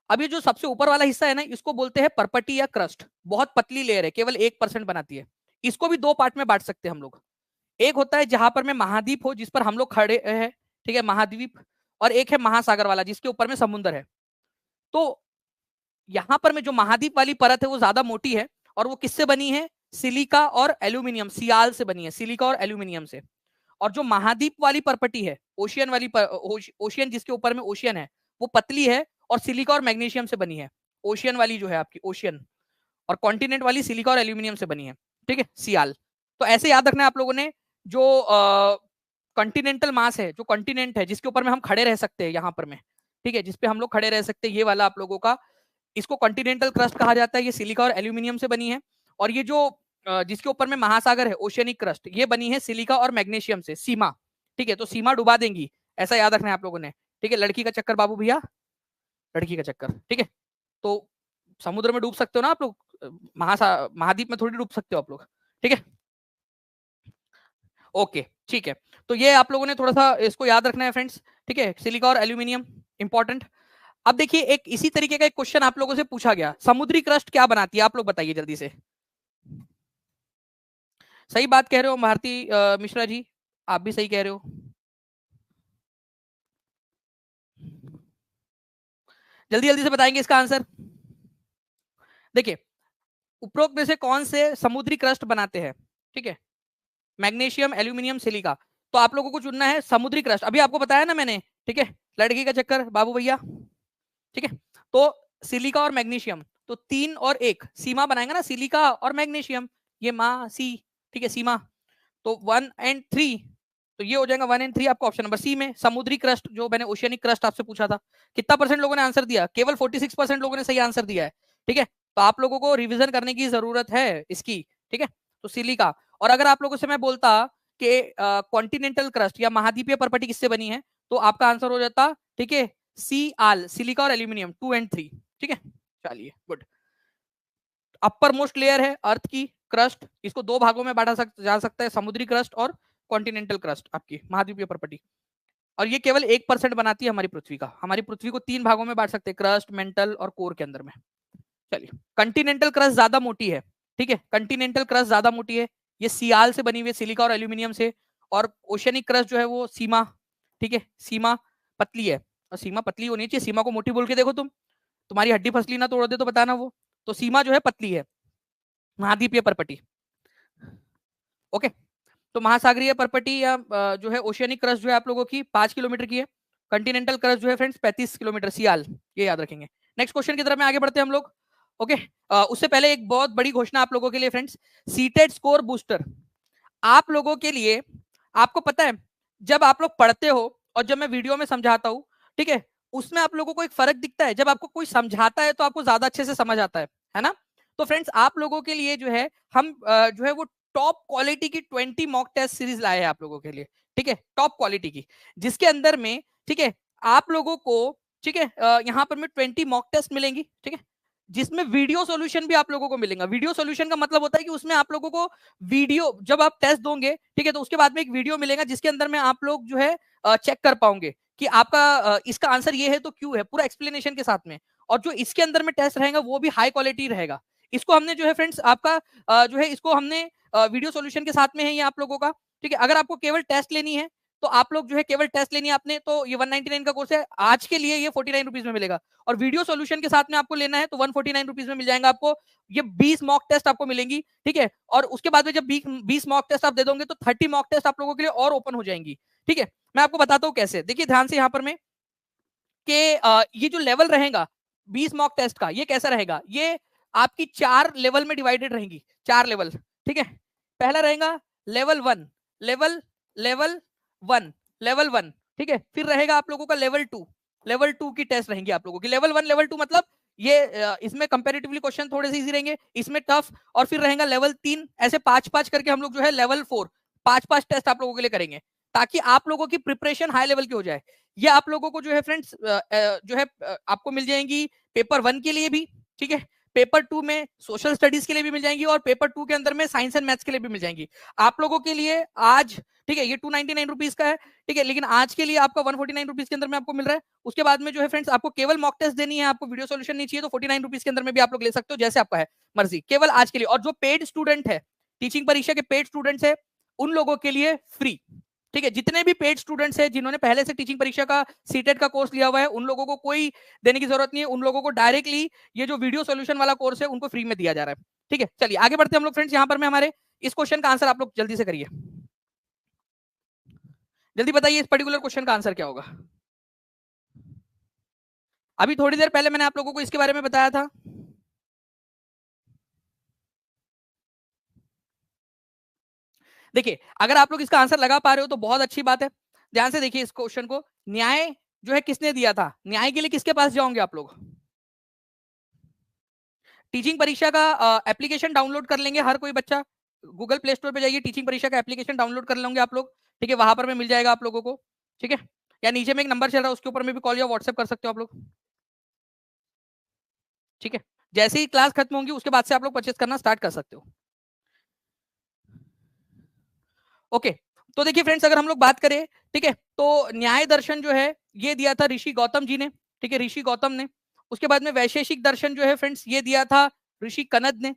अब ये जो सबसे ऊपर वाला हिस्सा है ना, इसको बोलते हैं परपटी या क्रस्ट, बहुत पतली लेयर है, केवल 1% बनाती है। इसको भी 2 पार्ट में बांट सकते हैं हम लोग। एक होता है जहां पर में महाद्वीप हो, जिस पर हम लोग खड़े हैं, ठीक है, महाद्वीप। और एक है महासागर वाला जिसके ऊपर में समुद्र है। तो यहां पर में जो महाद्वीप वाली परत है वो ज्यादा मोटी है और वो किससे बनी है, सिलिका और एल्यूमिनियम, सियाल से बनी है, सिलिका और एल्यूमिनियम से। और जो महाद्वीप वाली परपटी है, ओशियन वाली ओशियन जिसके ऊपर में ओशियन है, वो पतली है और सिलिका और मैग्नीशियम से बनी है। ओशियन वाली जो है आपकी ओशियन, और कॉन्टिनेंट वाली सिलिका और एल्यूमिनियम से बनी है, ठीक है, सियाल। तो ऐसे याद रखना है आप लोगों ने। जो कॉन्टिनेंटल मास है, जो कॉन्टिनेंट है जिसके ऊपर में हम खड़े रह सकते हैं यहाँ पर में, ठीक है, जिसपे हम लोग खड़े रह सकते हैं, ये वाला आप लोगों का, इसको कॉन्टिनेंटल क्रस्ट कहा जाता है। ये सिलिका और एल्यूमिनियम से बनी है। और ये जो जिसके ऊपर में महासागर है, ओशियनिक क्रस्ट, ये बनी है सिलिका और मैग्नीशियम से, सीमा, ठीक है। तो सीमा डुबा देंगी, ऐसा याद रखना है आप लोगों ने, ठीक है। लड़की का चक्कर बाबू भैया, लड़की का चक्कर, ठीक है। तो समुद्र में डूब सकते हो ना आप लोग, महाद्वीप में थोड़ी डूब सकते हो आप लोग, ठीक है। ओके, ठीक है। तो ये आप लोगों ने थोड़ा सा इसको याद रखना है फ्रेंड्स, ठीक है, सिलिका और एल्यूमिनियम इंपॉर्टेंट। अब देखिए एक इसी तरीके का एक क्वेश्चन आप लोगों से पूछा गया, समुद्री क्रस्ट क्या बनाती है, आप लोग बताइए जल्दी से। सही बात कह रहे हो भारती मिश्रा जी, आप भी सही कह रहे हो। जल्दी जल्दी से बताएंगे इसका आंसर। देखिए उपरोक्त में से कौन से समुद्री क्रस्ट बनाते हैं, ठीक है, मैग्नीशियम, एल्यूमिनियम, सिलिका। तो आप लोगों को चुनना है समुद्री क्रस्ट, अभी आपको बताया ना मैंने, ठीक है। लड़की का चक्कर बाबू भैया, ठीक है। तो सिलिका और मैग्नीशियम, तो 3 और 1 सीमा बनाएंगे ना, सिलिका और मैग्नीशियम, ये मा सी, ठीक है, सीमा। तो 1 और 3, तो ये हो जाएगा 1 और 3 आपका ऑप्शन नंबर सी में। समुद्री क्रस्ट, जो मैंने ओशियनिक क्रस्ट आपसे पूछा था, कितना परसेंट लोगों ने आंसर दिया, केवल 46% लोगों ने सही आंसर दिया है, ठीक है। तो आप लोगों को रिवीजन करने की जरूरत है इसकी, ठीक है। तो सिलिका, और अगर आप लोगों से मैं बोलता कि कॉन्टिनेंटल क्रस्ट या महाद्वीपीय परपटी किससे बनी है, तो आपका आंसर हो जाता, ठीक है, सी आल, सिलिका और एल्यूमिनियम, 2 और 3, ठीक है। चलिए गुड। अपर मोस्ट लेयर है अर्थ की क्रस्ट, इसको 2 भागों में बांटा जा सकता है, समुद्री क्रस्ट और कॉन्टिनेंटल क्रस्ट, आपकी महाद्वीपीय परपटी। और ये केवल 1% बनाती है हमारी पृथ्वी का। हमारी पृथ्वी को 3 भागों में बांट सकते हैं, क्रस्ट, मेंटल और कोर के अंदर में। चलिए, कंटिनेंटल क्रस्ट ज्यादा मोटी है, ठीक है, कंटिनेंटल क्रस्ट ज्यादा मोटी है, ये सियाल से बनी हुई है, सिलिका और एल्यूमिनियम से। और ओशियनिक क्रस्ट जो है वो सीमा, ठीक है, सीमा पतली है, और सीमा पतली होनी चाहिए, सीमा को मोटी बोल के देखो तुम, तुम्हारी हड्डी फसली ना तोड़ दे तो बताना वो। तो सीमा जो है पतली है, महाद्वीपीय परपटी, ओके। तो महासागरीय परपटी या जो है ओशियनिक क्रस्ट जो है आप लोगों की 5 किलोमीटर की है, कंटिनेंटल क्रस्ट जो है फ्रेंड्स 35 किलोमीटर, सियाल, ये याद रखेंगे। नेक्स्ट क्वेश्चन की तरफ में आगे बढ़ते हैं हम लोग, ओके। उससे पहले एक बहुत बड़ी घोषणा आप लोगों के लिए फ्रेंड्स, सीटेड स्कोर बूस्टर आप लोगों के लिए। आपको पता है जब आप लोग पढ़ते हो और जब मैं वीडियो में समझाता हूँ, ठीक है, उसमें आप लोगों को एक फर्क दिखता है। जब आपको कोई समझाता है तो आपको ज्यादा अच्छे से समझ आता है ना। तो फ्रेंड्स आप लोगों के लिए जो है हम जो है वो टॉप क्वालिटी की 20 मॉक टेस्ट सीरीज लाए हैं आप लोगों के लिए, ठीक है, टॉप क्वालिटी की, जिसके अंदर में, ठीक है, आप लोगों को, ठीक है, यहाँ पर में 20 मॉक टेस्ट मिलेंगी, ठीक है, जिसमें वीडियो सॉल्यूशन भी आप लोगों को मिलेगा। वीडियो सॉल्यूशन का मतलब होता है कि उसमें आप लोगों को वीडियो, जब आप टेस्ट दोगे, ठीक है, तो उसके बाद में एक वीडियो मिलेगा जिसके अंदर में आप लोग जो है चेक कर पाओगे कि आपका इसका आंसर ये है तो क्यों है, पूरा एक्सप्लेनेशन के साथ में। और जो इसके अंदर में टेस्ट रहेगा वो भी हाई क्वालिटी रहेगा। इसको हमने जो है फ्रेंड्स आपका जो है इसको हमने वीडियो सॉल्यूशन के साथ में है ये आप लोगों का, ठीक है। अगर आपको केवल टेस्ट लेनी है तो आप लोग जो है केवल टेस्ट लेनी है आपने, तो ये 199 का कोर्स है, आज के लिए ये 49 रुपीज में मिलेगा। और वीडियो सॉल्यूशन के साथ में आपको लेना है तो 149 रुपीज में मिल जाएगा आपको। ये 20 मॉक टेस्ट आपको मिलेंगी, ठीक है। और उसके बाद में जब 20 मॉक टेस्ट आप दे दोगे तो 30 मॉक टेस्ट आप लोगों के लिए और ओपन हो जाएंगी, ठीक है। मैं आपको बताता हूँ कैसे, देखिए ध्यान से यहाँ पर में कि ये जो लेवल रहेगा 20 मॉक टेस्ट का, ये कैसा रहेगा, ये आपकी 4 लेवल में डिवाइडेड रहेंगी, 4 लेवल, ठीक है। पहला रहेगा लेवल 1, लेवल लेवल 1, लेवल 1, ठीक है। फिर रहेगा आप लोगों का लेवल 2, लेवल 2 की टेस्ट रहेंगी आप लोगों की। लेवल 1 लेवल 2 मतलब ये इसमें कंपैरेटिवली क्वेश्चन थोड़े से इजी रहेंगे, इसमें टफ। और फिर रहेगा लेवल 3, ऐसे 5-5 करके हम लोग जो है लेवल 4 5-5 टेस्ट आप लोगों के लिए करेंगे, ताकि आप लोगों की प्रिपरेशन हाई लेवल की हो जाए। ये आप लोगों को जो है फ्रेंड्स जो है आपको मिल जाएंगी पेपर 1 के लिए भी, ठीक है, पेपर 2 में सोशल स्टडीज के लिए भी मिल जाएंगी, और पेपर 2 के अंदर में साइंस एंड मैथ्स के लिए भी मिल जाएंगी आप लोगों के लिए आज, ठीक है। ये 299 रुपीज का है, ठीक है, लेकिन आज के लिए आपका 149 रुपीज के अंदर में आपको मिल रहा है। उसके बाद में जो है फ्रेंड्स आपको केवल मॉक टेस्ट देनी है, आपको वीडियो सॉल्यूशन नहीं चाहिए, तो 49 रुपीज के अंदर में भी आप लोग ले सकते हो, जैसे आपका है मर्जी, केवल आज के लिए। और जो पेड स्टूडेंट है, टीचिंग परीक्षा के पेड स्टूडेंट्स है, उन लोगों के लिए फ्री, ठीक है, जितने भी पेड स्टूडेंट्स हैं जिन्होंने पहले से टीचिंग परीक्षा का सीटेट का कोर्स लिया हुआ है, उन लोगों को कोई देने की जरूरत नहीं है, उन लोगों को डायरेक्टली ये जो वीडियो सॉल्यूशन वाला कोर्स है उनको फ्री में दिया जा रहा है। ठीक है, चलिए आगे बढ़ते हैं हम लोग फ्रेंड्स। यहाँ पर मैं हमारे इस क्वेश्चन का आंसर आप लोग जल्दी से करिए, जल्दी बताइए इस पर्टिकुलर क्वेश्चन का आंसर क्या होगा। अभी थोड़ी देर पहले मैंने आप लोगों को इसके बारे में बताया था। देखिए, अगर आप लोग इसका आंसर लगा पा रहे हो तो बहुत अच्छी बात है। ध्यान से देखिए इस क्वेश्चन को। न्याय जो है किसने दिया था, न्याय के लिए किसके पास जाओगे आप लोग? टीचिंग परीक्षा का एप्लीकेशन डाउनलोड कर लेंगे हर कोई बच्चा। गूगल प्ले स्टोर पे जाइए, टीचिंग परीक्षा का एप्लीकेशन डाउनलोड कर लेंगे आप लोग। ठीक है, वहां पर में मिल जाएगा आप लोगों को। ठीक है, या नीचे में एक नंबर चल रहा है उसके ऊपर में भी कॉल या व्हाट्सएप कर सकते हो आप लोग। ठीक है, जैसे ही क्लास खत्म होंगी उसके बाद से आप लोग परचेस करना स्टार्ट कर सकते हो। ओके, तो देखिए फ्रेंड्स, अगर हम लोग बात करें, ठीक है, तो न्याय दर्शन जो है ये दिया था ऋषि गौतम जी ने। ठीक है, ऋषि गौतम ने। उसके बाद में वैशेषिक दर्शन जो है फ्रेंड्स ये दिया था ऋषि कनद ने।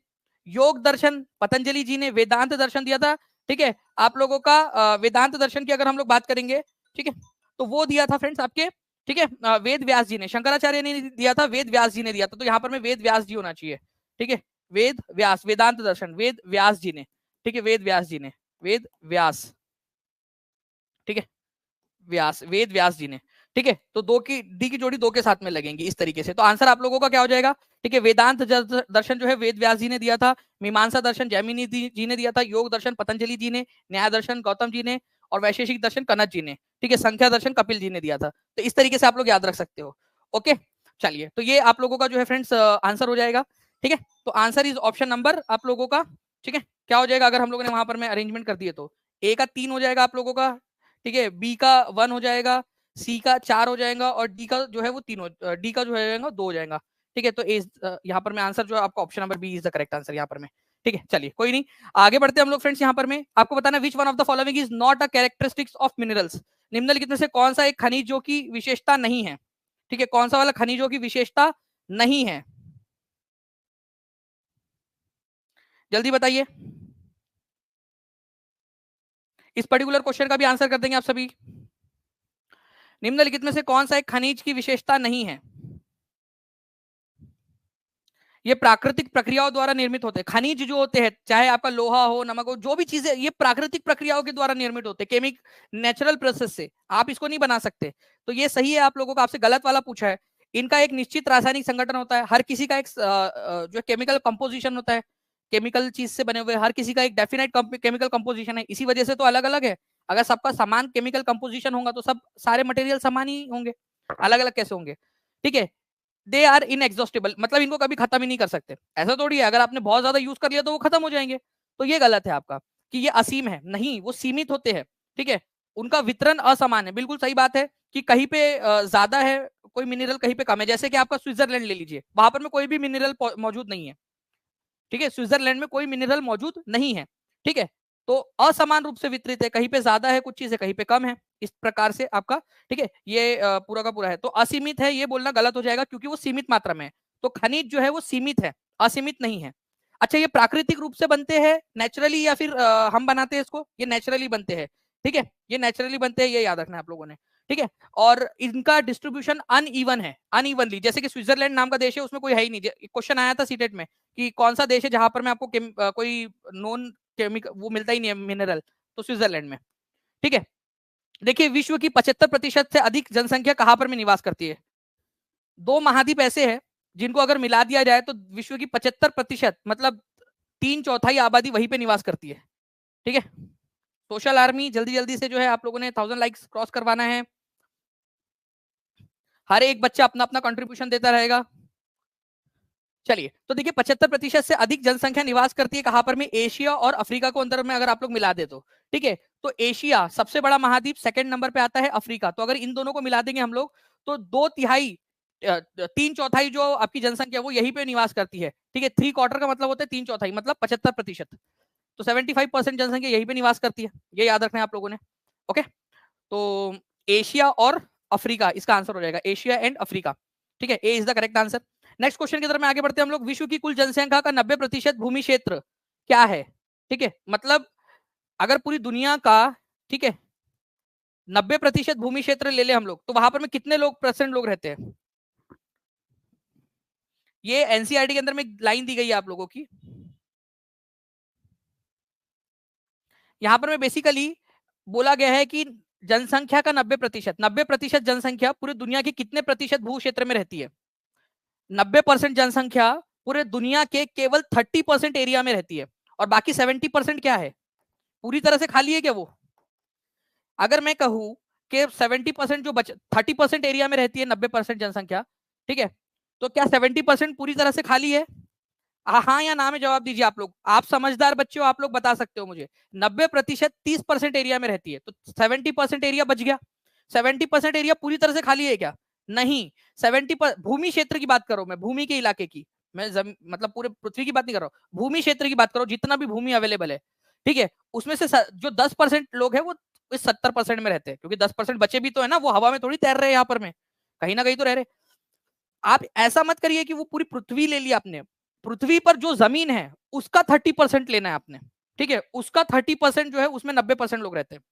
योग दर्शन पतंजलि जी ने। वेदांत दर्शन दिया था, ठीक है, आप लोगों का वेदांत दर्शन की अगर हम लोग बात करेंगे, ठीक है, तो वो दिया था फ्रेंड्स आपके, ठीक है, वेद व्यास जी ने। शंकराचार्य ने दिया था, वेद व्यास जी ने दिया था। तो यहाँ पर में वेद व्यास जी होना चाहिए। ठीक है, वेद व्यास, वेदांत दर्शन वेद व्यास जी ने। ठीक है, वेद व्यास जी ने, वेद व्यास, ठीक है, व्यास, वेद व्यास जी ने। ठीक है, तो दो की डी की जोड़ी दो के साथ में लगेंगी इस तरीके से। तो आंसर आप लोगों का क्या हो जाएगा? ठीक है, वेदांत दर्शन जो है वेद व्यास जी ने दिया था। मीमांसा दर्शन जैमिनी जी ने दिया था। योग दर्शन पतंजलि जी ने। न्याय दर्शन गौतम जी ने। और वैशेषिक दर्शन कनद जी ने। ठीक है, संख्या दर्शन कपिल जी ने दिया था। तो इस तरीके से आप लोग याद रख सकते हो। ओके, चलिए, तो ये आप लोगों का जो है फ्रेंड्स आंसर हो जाएगा। ठीक है, तो आंसर इज ऑप्शन नंबर आप लोगों का। ठीक है, क्या हो जाएगा अगर हम लोगों ने वहां पर में अरेंजमेंट कर दिए तो? ए का 3 हो जाएगा आप लोगों का। ठीक है, बी का 1 हो जाएगा। सी का 4 हो जाएगा। और डी का जो है वो 3 हो, डी का जो है 2 हो जाएगा। ठीक है, तो यहाँ पर में आंसर जो है आपका option number B is the correct answer यहाँ पर में। ठीक है, चलिए कोई नहीं, आगे बढ़ते हैं हम लोग फ्रेंड्स। यहाँ पर में आपको बताना which one of the following is not a characteristics of minerals. निम्नलिखित में से कौन सा एक खनिज जो की विशेषता नहीं है? ठीक है, कौन सा वाला खनिजों की विशेषता नहीं है? जल्दी बताइए, इस पर्टिकुलर क्वेश्चन का भी आंसर कर देंगे आप सभी। निम्नलिखित में से कौन सा एक खनिज की विशेषता नहीं है? ये प्राकृतिक प्रक्रियाओं द्वारा निर्मित होते हैं। खनिज जो होते हैं, चाहे आपका लोहा हो, नमक हो, जो भी चीजें, ये प्राकृतिक प्रक्रियाओं के द्वारा निर्मित होते हैं, केमिक नेचुरल प्रोसेस से। आप इसको नहीं बना सकते। तो ये सही है आप लोगों का, आपसे गलत वाला पूछा है। इनका एक निश्चित रासायनिक संगठन होता है, हर किसी का एक जो केमिकल कंपोजिशन होता है, केमिकल चीज से बने हुए हर किसी का एक डेफिनेट केमिकल कंपोजिशन है। इसी वजह से तो अलग अलग है। अगर सबका समान केमिकल कंपोजिशन होगा तो सब सारे मटेरियल समान ही होंगे, अलग अलग कैसे होंगे? ठीक है, दे आर इनएग्जॉस्टेबल, मतलब इनको कभी खत्म ही नहीं कर सकते। ऐसा थोड़ी है अगर आपने बहुत ज्यादा यूज कर लिया तो वो खत्म हो जाएंगे। तो ये गलत है आपका कि ये असीम है, नहीं, वो सीमित होते हैं। ठीक है, उनका वितरण असमान है। बिल्कुल सही बात है कि कहीं पे ज्यादा है कोई मिनरल, कहीं पे कम है। जैसे कि आपका स्विट्जरलैंड ले लीजिए, वहां पर में कोई भी मिनरल मौजूद नहीं है। ठीक है, स्विट्जरलैंड में कोई मिनरल मौजूद नहीं है। ठीक है, तो असमान रूप से वितरित है, कहीं पे ज्यादा है कुछ चीजें, कहीं पे कम है, इस प्रकार से आपका। ठीक है, ये पूरा का पूरा है। तो असीमित है ये बोलना गलत हो जाएगा क्योंकि वो सीमित मात्रा में है। तो खनिज जो है वो सीमित है, असीमित नहीं है। अच्छा, ये प्राकृतिक रूप से बनते हैं नेचुरली या फिर हम बनाते हैं इसको? ये नेचुरली बनते हैं। ठीक है, ये नेचुरली बनते हैं, ये याद रखना है आप लोगों ने। ठीक है, और इनका डिस्ट्रीब्यूशन अनइवन है, अनइवनली। जैसे कि स्विट्जरलैंड नाम का देश है, उसमें कोई है ही नहीं। क्वेश्चन आया था सीटेट में कि कौन सा देश है जहां पर में आपको कोई नॉन केमिकल वो मिलता ही नहीं है मिनरल, तो स्विट्जरलैंड में। ठीक है, देखिए विश्व की 75% से अधिक जनसंख्या कहां पर में निवास करती है? 2 महाद्वीप ऐसे हैं जिनको अगर मिला दिया जाए तो विश्व की 75%, मतलब 3/4 आबादी वहीं पे निवास करती है। ठीक है, सोशल आर्मी जल्दी जल्दी से जो है आप लोगों ने 1000 लाइक्स क्रॉस करवाना है। हर एक बच्चा अपना अपना कंट्रीब्यूशन देता रहेगा। चलिए, तो देखिए 75% से अधिक जनसंख्या निवास करती है कहां पर में? एशिया और अफ्रीका को अंदर में अगर आप लोग मिला दे तो। ठीक है, तो एशिया सबसे बड़ा महाद्वीप, सेकंड नंबर पे आता है अफ्रीका। तो अगर इन दोनों को मिला देंगे हम लोग तो 2/3 3/4 जो आपकी जनसंख्या वो यहीं पे निवास करती है। ठीक है, 3/4 का मतलब होता है 3/4, मतलब 75%। तो 75% जनसंख्या यहीं पे निवास करती है, ये याद रखना है आप लोगों ने। ओके, तो एशिया और अफ्रीका इसका आंसर हो जाएगा, एशिया एंड अफ्रीका। ठीक है, A is the correct answer. Next question की तरफ में आगे बढ़ते हैं हम लोग। विश्व की कुल जनसंख्या का 90% भूमि क्षेत्र क्या है? ठीक है, मतलब अगर पूरी दुनिया का, ठीक है, 90% भूमि क्षेत्र ले ले हम लोग, तो वहां पर में कितने लोग रहते हैं? ये एनसीईआरटी के अंदर में लाइन दी गई है आप लोगों की। यहां पर में बेसिकली बोला गया है कि जनसंख्या का 90% जनसंख्या पूरी दुनिया की कितने प्रतिशत भू क्षेत्र में रहती है? 90% जनसंख्या पूरे दुनिया के केवल 30% एरिया में रहती है, और बाकी 70% क्या है? पूरी तरह से खाली है क्या वो? अगर मैं कहूं कि 70% जो बच 30% एरिया में रहती है 90% जनसंख्या, ठीक है, तो क्या 70% पूरी तरह से खाली है? हाँ या ना में जवाब दीजिए आप लोग। आप समझदार बच्चे हो, आप लोग बता सकते हो मुझे। 90% 30% एरिया में रहती है, तो 70% एरिया बच गया। 70% एरिया पूरी तरह से खाली है क्या? नहीं। 70 भूमि क्षेत्र की बात करो, मैं भूमि के इलाके की, मैं मतलब पूरे पृथ्वी की बात नहीं कर रहा हूँ, भूमि क्षेत्र की बात करो, जितना भी भूमि अवेलेबल है, ठीक है, उसमें से जो 10% लोग हैं वो इस 70% में रहते हैं, क्योंकि 10% बचे भी तो है ना, वो हवा में थोड़ी तैर रहे हैं, यहाँ पर में कहीं ना कहीं तो रह रहे। आप ऐसा मत करिए कि वो पूरी पृथ्वी ले लिया आपने। पृथ्वी पर जो जमीन है उसका 30% लेना है आपने, ठीक है, उसका 30% जो है उसमें 90% लोग रहते हैं,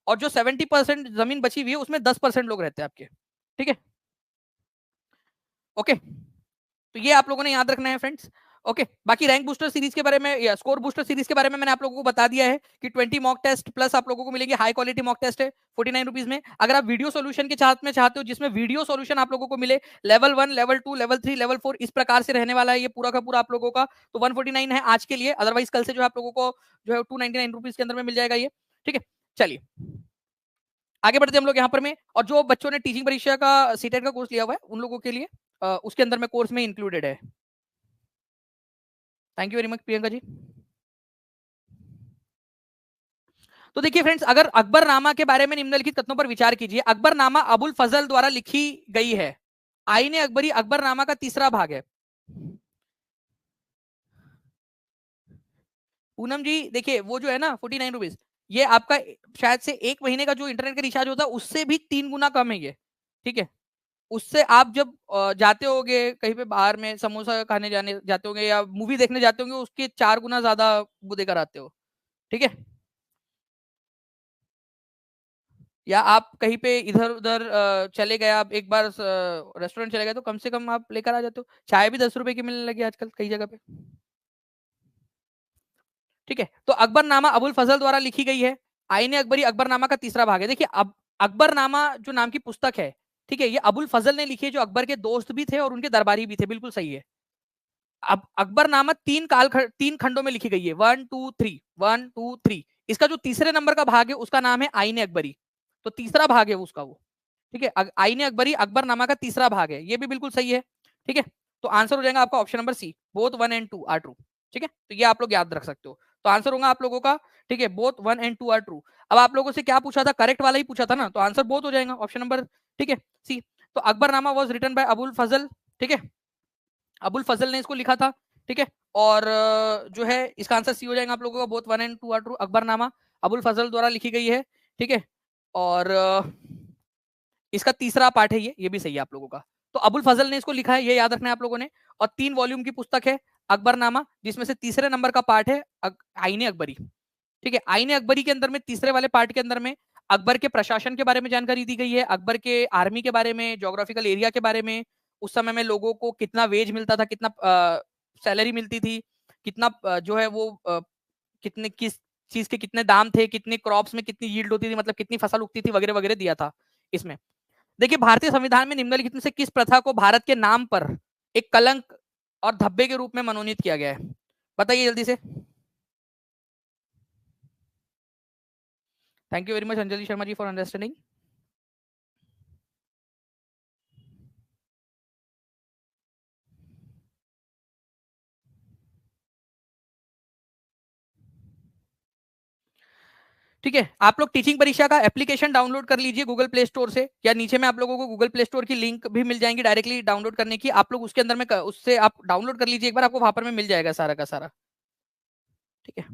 और जो 70% जमीन बची हुई है उसमें 10% लोग रहते हैं आपके, ठीक है। ओके, तो ये आप लोगों ने याद रखना है फ्रेंड्स। ओके, बाकी रैंक बूस्टर सीरीज के बारे में या स्कोर बूस्टर सीरीज के बारे में मैंने आप लोगों को बता दिया है कि 20 मॉक टेस्ट प्लस आप लोगों को मिलेंगे, हाई क्वालिटी मॉक टेस्ट है 49 रुपीज में। अगर आप वीडियो सोल्यूशन के चाहते हो जिसमें वीडियो सोल्यूशन आप लोगों को मिले, लेवल 1, लेवल 2, लेवल 3, लेवल 4 इस प्रकार से रहने वाला है ये पूरा का पूरा आप लोगों का, तो 149 है आज के लिए, अदरवाइज कल से जो है आप लोगों को जो है 299 रुपीज के अंदर में मिल जाएगा ये, ठीक है। चलिए आगे बढ़ते हम लोग यहाँ पर में, और जो बच्चों ने टीचिंग परीक्षा का सीटेट का कोर्स लिया हुआ है उन लोगों के लिए उसके अंदर में कोर्स में इंक्लूडेड है। Thank you very much Priyanka ji. तो देखिए फ्रेंड्स, अगर अकबरनामा के बारे में निम्नलिखित कथनों पर विचार कीजिए। अकबरनामा अबुल फजल द्वारा लिखी गई है। आईने अकबरी अकबरनामा का तीसरा भाग है। पूनम जी देखिए, वो जो है ना 49 रुपीज, ये आपका शायद से 1 महीने का जो इंटरनेट का रिचार्ज होता है उससे भी 3 गुना कम है ये, ठीक है। उससे आप जब जाते होगे कहीं पे बाहर में समोसा खाने जाने जाते होंगे या मूवी देखने जाते होंगे, उसके 4 गुना ज्यादा वो देकर आते हो, ठीक है। या आप कहीं पे इधर उधर चले गए, आप एक बार रेस्टोरेंट चले गए तो कम से कम आप लेकर आ जाते हो। चाय भी 10 रुपए की मिलने लगी आजकल कई जगह पे, ठीक है। तो अकबरनामा अबुल फजल द्वारा लिखी गई है। आईने अकबरी अकबरनामा का तीसरा भाग है। देखिए अब अकबरनामा जो नाम की पुस्तक है, ठीक है, ये अबुल फजल ने लिखी है, जो अकबर के दोस्त भी थे और उनके दरबारी भी थे, बिल्कुल सही है। अब अकबरनामा 3 खंडों में लिखी गई है, 1 2 3, 1 2 3। इसका जो तीसरे नंबर का भाग है उसका नाम है आईने अकबरी, तो तीसरा भाग है उसका वो, ठीक है। आईने अकबरी अकबरनामा का तीसरा भाग है, ये भी बिल्कुल सही है, ठीक है। तो आंसर हो जाएगा आपका option number C, both 1 and 2 are true, ठीक है। तो ये आप लोग याद रख सकते हो। तो आंसर होगा आप लोगों का, ठीक है, बोथ 1 and 2 आर ट्रू। अब आप लोगों से क्या पूछा था, करेक्ट वाला ही पूछा था ना, तो आंसर बोथ हो जाएगा ऑप्शन नंबर, ठीक है, सी। तो Akbarnama was written by Abul Fazal, ठीक है, अबुल फजल ने इसको लिखा था, ठीक है। और जो है इसका आंसर सी हो जाएगा आप लोगों का, both 1 and 2 are true. Akbarnama Abul Fazal द्वारा लिखी गई है, ठीक है। और इसका तीसरा पार्ट है ये भी सही है आप लोगों का। तो अबुल फजल ने इसको लिखा है, ये याद रखना है आप लोगों ने। और 3 वॉल्यूम की पुस्तक है अकबरनामा, जिसमें से तीसरे नंबर का पार्ट है आईने अकबरी, ठीक है। आईने अकबरी के अंदर में तीसरे वाले पार्ट के अंदर में अकबर के प्रशासन के बारे में जानकारी दी गई है, अकबर के आर्मी के बारे में, जोग्राफिकल एरिया के बारे में, उस समय में लोगों को कितना वेज मिलता था, कितना सैलरी मिलती थी, कितना जो है वो कितने किस चीज के कितने दाम थे, कितने क्रॉप्स में कितनी यील्ड होती थी, मतलब कितनी फसल उगती थी वगैरह वगैरह दिया था इसमें। देखिए भारतीय संविधान में निम्नलिखित में से किस प्रथा को भारत के नाम पर एक कलंक और धब्बे के रूप में मनोनीत किया गया है? बताइए जल्दी से। Thank you very much Anjali Sharma ji for understanding. ठीक है, आप लोग टीचिंग परीक्षा का एप्लीकेशन डाउनलोड कर लीजिए गूगल प्ले स्टोर से, या नीचे में आप लोगों को गूगल प्ले स्टोर की लिंक भी मिल जाएंगी डायरेक्टली डाउनलोड करने की। आप लोग उसके अंदर में उससे आप डाउनलोड कर लीजिए एक बार, आपको वहां पर में मिल जाएगा सारा का सारा, ठीक है।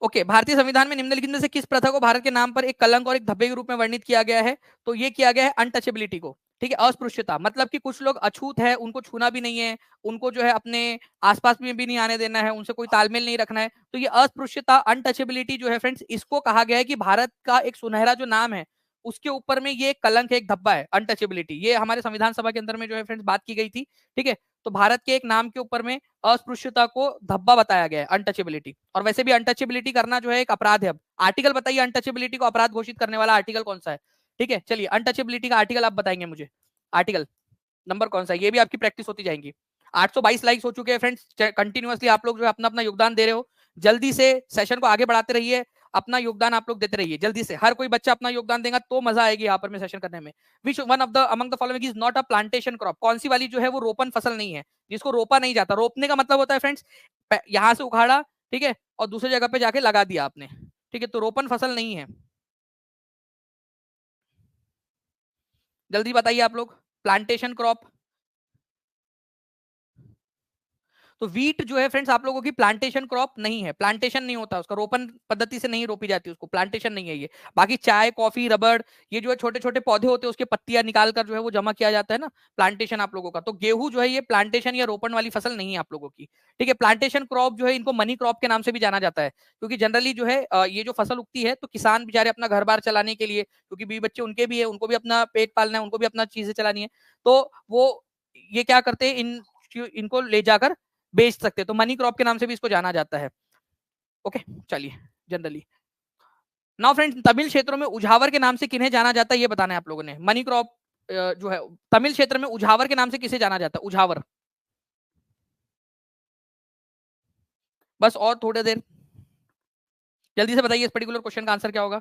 ओके, भारतीय संविधान में निम्नलिखित में से किस प्रथा को भारत के नाम पर एक कलंक और एक धब्बे के रूप में वर्णित किया गया है? तो ये किया गया है अनटचेबिलिटी को। ठीक है। अस्पृश्यता मतलब कि कुछ लोग अछूत है, उनको छूना भी नहीं है, उनको जो है अपने आसपास में भी नहीं आने देना है, उनसे कोई तालमेल नहीं रखना है। तो ये अस्पृश्यता, अनटचेबिलिटी जो है फ्रेंड्स, इसको कहा गया है कि भारत का एक सुनहरा जो नाम है उसके ऊपर में ये एक कलंक है, एक धब्बा है, अनटचेबिलिटी। ये हमारे संविधान सभा के अंदर में जो है फ्रेंड्स बात की गई थी। ठीक है। तो भारत के एक नाम के ऊपर में अस्पृश्यता को धब्बा बताया गया है, अनटचेबिलिटी। और वैसे भी अनटचेबिलिटी करना जो है एक अपराध है। अब आर्टिकल बताइए अनटचेबिलिटी को अपराध घोषित करने वाला आर्टिकल कौन सा है? ठीक है, चलिए अनटचेबिलिटी का आर्टिकल आप बताएंगे मुझे, आर्टिकल नंबर कौन सा है? ये भी आपकी प्रैक्टिस होती जाएगी। 822 लाइक्स हो चुके हैं फ्रेंड्स, कंटिन्यूअसली आप लोग जो है अपना अपना योगदान दे रहे हो। जल्दी से सेशन को आगे बढ़ाते रहिए, अपना योगदान आप लोग देते रहिए जल्दी से। हर कोई बच्चा अपना योगदान देगा तो मजा आएगी यहाँ पर में सेशन करने में। Which one of the among the following is not a plantation crop? कौन सी वाली जो है वो रोपण फसल नहीं है, जिसको रोपा नहीं जाता? रोपने का मतलब होता है फ्रेंड्स यहाँ से उखाड़ा, ठीक है, और दूसरी जगह पे जाके लगा दिया आपने। ठीक है, तो रोपण फसल नहीं है। जल्दी बताइए आप लोग, प्लांटेशन क्रॉप। तो वीट जो है फ्रेंड्स आप लोगों की प्लांटेशन क्रॉप नहीं है, प्लांटेशन नहीं होता उसका, रोपण पद्धति से नहीं रोपी जाती, उसको प्लांटेशन नहीं है ये। बाकी चाय, कॉफी, रबड़, ये जो है छोटे छोटे पौधे होते हैं उसके पत्तियां निकाल कर जो है वो जमा किया जाता है ना, प्लांटेशन आप लोगों का। तो गेहूं जो है ये प्लांटेशन या रोपण वाली फसल नहीं है आप लोगों की। ठीक है। प्लांटेशन क्रॉप जो है इनको मनी क्रॉप के नाम से भी जाना जाता है, क्योंकि जनरली जो है ये जो फसल उगती है तो किसान बेचारे अपना घर बार चलाने के लिए, क्योंकि बीवी बच्चे उनके भी है, उनको भी अपना पेट पालना है, उनको भी अपना चीजें चलानी है, तो वो ये क्या करते हैं, इनको ले जाकर बेच सकते हैं। तो मनी क्रॉप के नाम से भी इसको जाना जाता है। ओके, चलिए जनरली नाउ फ्रेंड्स, तमिल क्षेत्रों में उझावर के नाम से किन्हें जाना जाता है ये बताना है आप लोगों ने। मनी क्रॉप जो है तमिल क्षेत्र में उझावर के नाम से किसे जाना जाता है? उझावर, बस और थोड़ी देर, जल्दी से बताइए इस पर्टिकुलर क्वेश्चन का आंसर क्या होगा।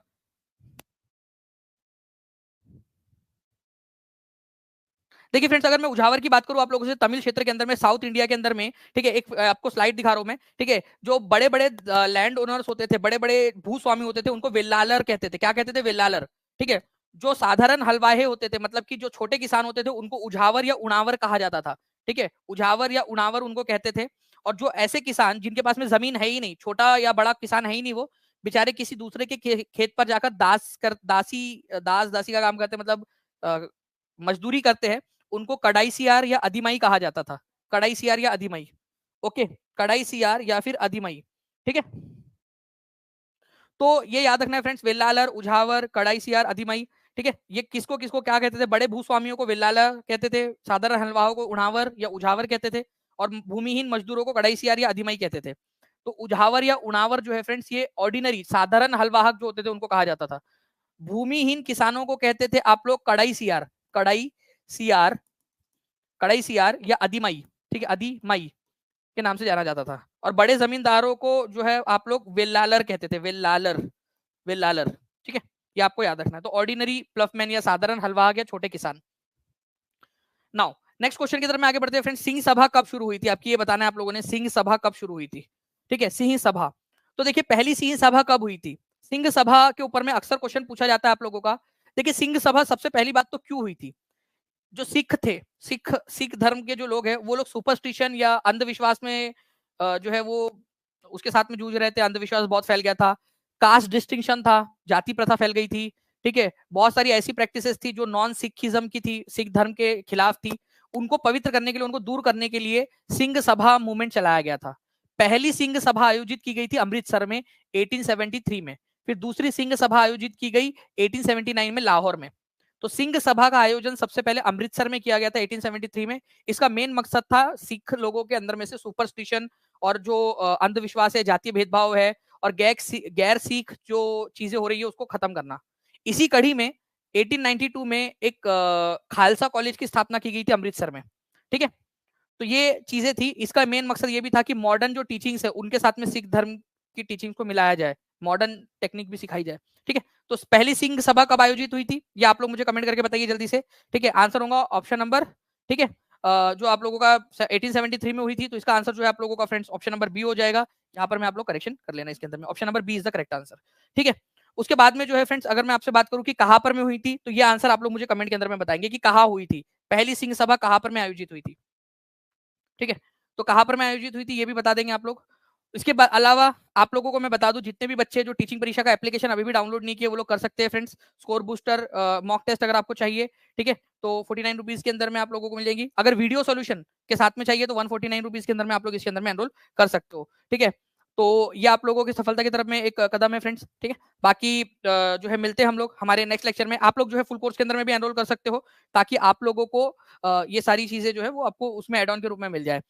देखिए फ्रेंड्स, अगर मैं उझावर की बात करूं आप लोगों से, तमिल क्षेत्र के अंदर में, साउथ इंडिया के अंदर में, ठीक है, एक आपको स्लाइड दिखा रहा हूं मैं, ठीक है, जो बड़े बड़े लैंड ओनर्स होते थे, बड़े बड़े भूस्वामी होते थे, उनको वेल्लालर कहते थे। क्या कहते थे? वेल्लालर। ठीक है। जो साधारण हलवाहे होते थे, मतलब कि जो छोटे किसान होते थे, उनको उझावर या उणावर कहा जाता था। ठीक है, उझावर या उणावर उनको कहते थे। और जो ऐसे किसान जिनके पास में जमीन है ही नहीं, छोटा या बड़ा किसान है ही नहीं, वो बेचारे किसी दूसरे के खेत पर जाकर दास दासी का काम करते, मतलब मजदूरी करते हैं, उनको कड़ाई सियार या अधिमाई कहा जाता था। कड़ाई सियार या अधिमाई। ओके, कड़ाई सियार या फिर अधिमाई। ठीक है, तो ये याद रखना है फ्रेंड्स, वेल्लालर, उझावर, कड़ाई सियार, अधिमाई। ठीक है, ये किसको किसको क्या कहते थे? बड़े भूस्वामियों को वेल्लालर कहते थे, साधारण हलवाओं को उणावर या उझावर कहते थे, और भूमिहीन मजदूरों को कड़ाई सियार या अधिमाई कहते थे। तो उझावर या उणावर जो है फ्रेंड्स, ये ऑर्डिनरी साधारण हलवाहक जो होते थे उनको कहा जाता था। भूमिहीन किसानों को कहते थे आप लोग कड़ाई सियार, कड़ाई सियार, कड़ाई सियार या अधिमाई। ठीक है, अधिमाई के नाम से जाना जाता था। और बड़े जमींदारों को जो है आप लोग वेल्लालर कहते थे, वेल्लालर, वेल्लालर। ठीक है, ये आपको याद रखना है। तो ऑर्डिनरी प्लफमैन या साधारण हलवा या छोटे किसान। नाउ नेक्स्ट क्वेश्चन की तरफ में आगे बढ़ते हैं फ्रेंड्स। सिंह सभा कब शुरू हुई थी? आपकी ये बताना है आप लोगों ने, सिंह सभा कब शुरू हुई थी? ठीक है, सिंह सभा। तो देखिए पहली सिंह सभा कब हुई थी? सिंह सभा के ऊपर में अक्सर क्वेश्चन पूछा जाता है आप लोगों का। देखिए सिंह सभा सबसे पहली बात तो क्यों हुई थी? जो सिख थे, सिख धर्म के जो लोग हैं, वो लोग सुपरस्टिशन या अंधविश्वास में जो है वो उसके साथ में जूझ रहे थे। अंधविश्वास बहुत फैल गया था, कास्ट डिस्टिंक्शन था, जाति प्रथा फैल गई थी। ठीक है, बहुत सारी ऐसी प्रैक्टिसेस थी जो नॉन सिखिज्म की थी, सिख धर्म के खिलाफ थी। उनको पवित्र करने के लिए, उनको दूर करने के लिए सिंह सभा मूवमेंट चलाया गया था। पहली सिंह सभा आयोजित की गई थी अमृतसर में 1873 में। फिर दूसरी सिंह सभा आयोजित की गई 1879 में लाहौर में। तो सिंह सभा का आयोजन सबसे पहले अमृतसर में किया गया था 1873 में। इसका मेन मकसद था सिख लोगों के अंदर में से सुपरस्टिशन और जो अंधविश्वास है, जातीय भेदभाव है, और गैर सिख जो चीजें हो रही है उसको खत्म करना। इसी कड़ी में 1892 में एक खालसा कॉलेज की स्थापना की गई थी अमृतसर में। ठीक है, तो ये चीजें थी। इसका मेन मकसद ये भी था कि मॉडर्न जो टीचिंग्स है उनके साथ में सिख धर्म की टीचिंग्स को मिलाया जाए, मॉडर्न टेक्निक भी सिखाई जाए। ठीक है, तो पहली सिंह सभा कब आयोजित हुई थी ये आप लोग मुझे कमेंट करके बताइए जल्दी से। ठीक है, आंसर होगा ऑप्शन नंबर, ठीक है, जो आप लोगों का 1873 में हुई थी, तो इसका आंसर जो है आप लोगों का फ्रेंड्स ऑप्शन नंबर बी हो जाएगा। यहाँ पर मैं आप लोग करेक्शन कर लेना इसके अंदर में, option number B is the correct answer. ठीक है, उसके बाद में जो है फ्रेंड्स, अगर मैं आपसे बात करूं कि कहां पर में हुई थी, तो ये आंसर आप लोग मुझे कमेंट के अंदर में बताएंगे कि कहां हुई थी पहली सिंह सभा, कहां पर में आयोजित हुई थी। ठीक है, तो कहां पर में आयोजित हुई थी ये भी बता देंगे आप लोग। इसके अलावा आप लोगों को मैं बता दूं, जितने भी बच्चे जो टीचिंग परीक्षा का एप्लीकेशन अभी भी डाउनलोड नहीं किए वो लोग कर सकते हैं friends. Score booster mock test अगर आपको चाहिए, ठीक है, तो 49 रुपीज के अंदर में आप लोगों को मिल जाएंगी। अगर वीडियो सॉल्यूशन के साथ में चाहिए तो 149 रुपीज के अंदर में आप लोग इसके अंदर में एनरोल कर सकते हो, ठीक है। तो ये आप लोगों की सफलता की तरफ में एक कदम है फ्रेंड्स, ठीक है। बाकी जो है मिलते हैं हम लोग हमारे नेक्स्ट लेक्चर में। आप लोग जो है फुल कोर्स के अंदर में भी एनरोल कर सकते हो, ताकि आप लोगों को ये सारी चीजें जो है वो आपको उसमें एड ऑन के रूप में मिल जाए।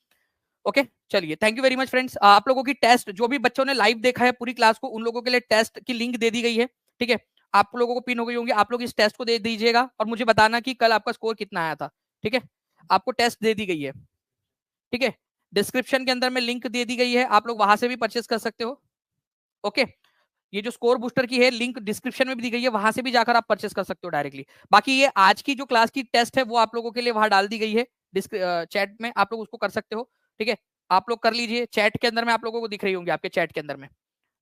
ओके, चलिए, thank you very much friends. आप लोगों की टेस्ट, जो भी बच्चों ने लाइव देखा है पूरी क्लास को, उन लोगों के लिए टेस्ट की लिंक दे दी गई है, ठीक है। आप लोगों को पिन हो गई होंगी, आप लोग इस टेस्ट को दे दीजिएगा और मुझे बताना कि कल आपका स्कोर कितना आया था, ठीक है। आपको टेस्ट दे दी गई है, ठीक है। डिस्क्रिप्शन के अंदर में लिंक दे दी गई है, आप लोग वहां से भी परचेस कर सकते हो। ओके, ये जो स्कोर बूस्टर की है लिंक डिस्क्रिप्शन में भी दी गई है, वहां से भी जाकर आप परचेस कर सकते हो डायरेक्टली। बाकी ये आज की जो क्लास की टेस्ट है वो आप लोगों के लिए वहां डाल दी गई है चैट में, आप लोग उसको कर सकते हो, ठीक है। आप लोग कर लीजिए, चैट के अंदर में आप लोगों को दिख रही होंगी, आपके चैट के अंदर में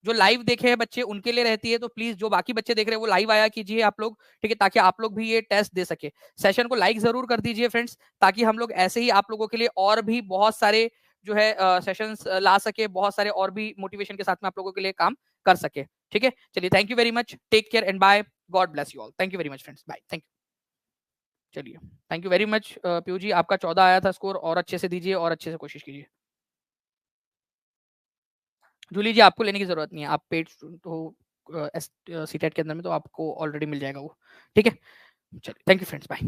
जो लाइव देखे हैं बच्चे उनके लिए रहती है, तो प्लीज जो बाकी बच्चे देख रहे हैं वो लाइव आया कीजिए आप लोग, ठीक है, ताकि आप लोग भी ये टेस्ट दे सके। सेशन को लाइक जरूर कर दीजिए फ्रेंड्स, ताकि हम लोग ऐसे ही आप लोगों के लिए और भी बहुत सारे जो है सेशंस ला सके, बहुत सारे और भी मोटिवेशन के साथ में आप लोगों के लिए काम कर सके, ठीक है। चलिए, thank you very much, take care and bye, God bless you all, thank you very much friends, bye, thank you. चलिए, thank you very much Piyu ji, आपका 14 आया था स्कोर, और अच्छे से दीजिए और अच्छे से कोशिश कीजिए। जूली जी, आपको लेने की जरूरत नहीं है, आप पेड हो सीटेट के अंदर में, तो आपको ऑलरेडी मिल जाएगा वो, ठीक है। चलिए, थैंक यू फ्रेंड्स, बाय।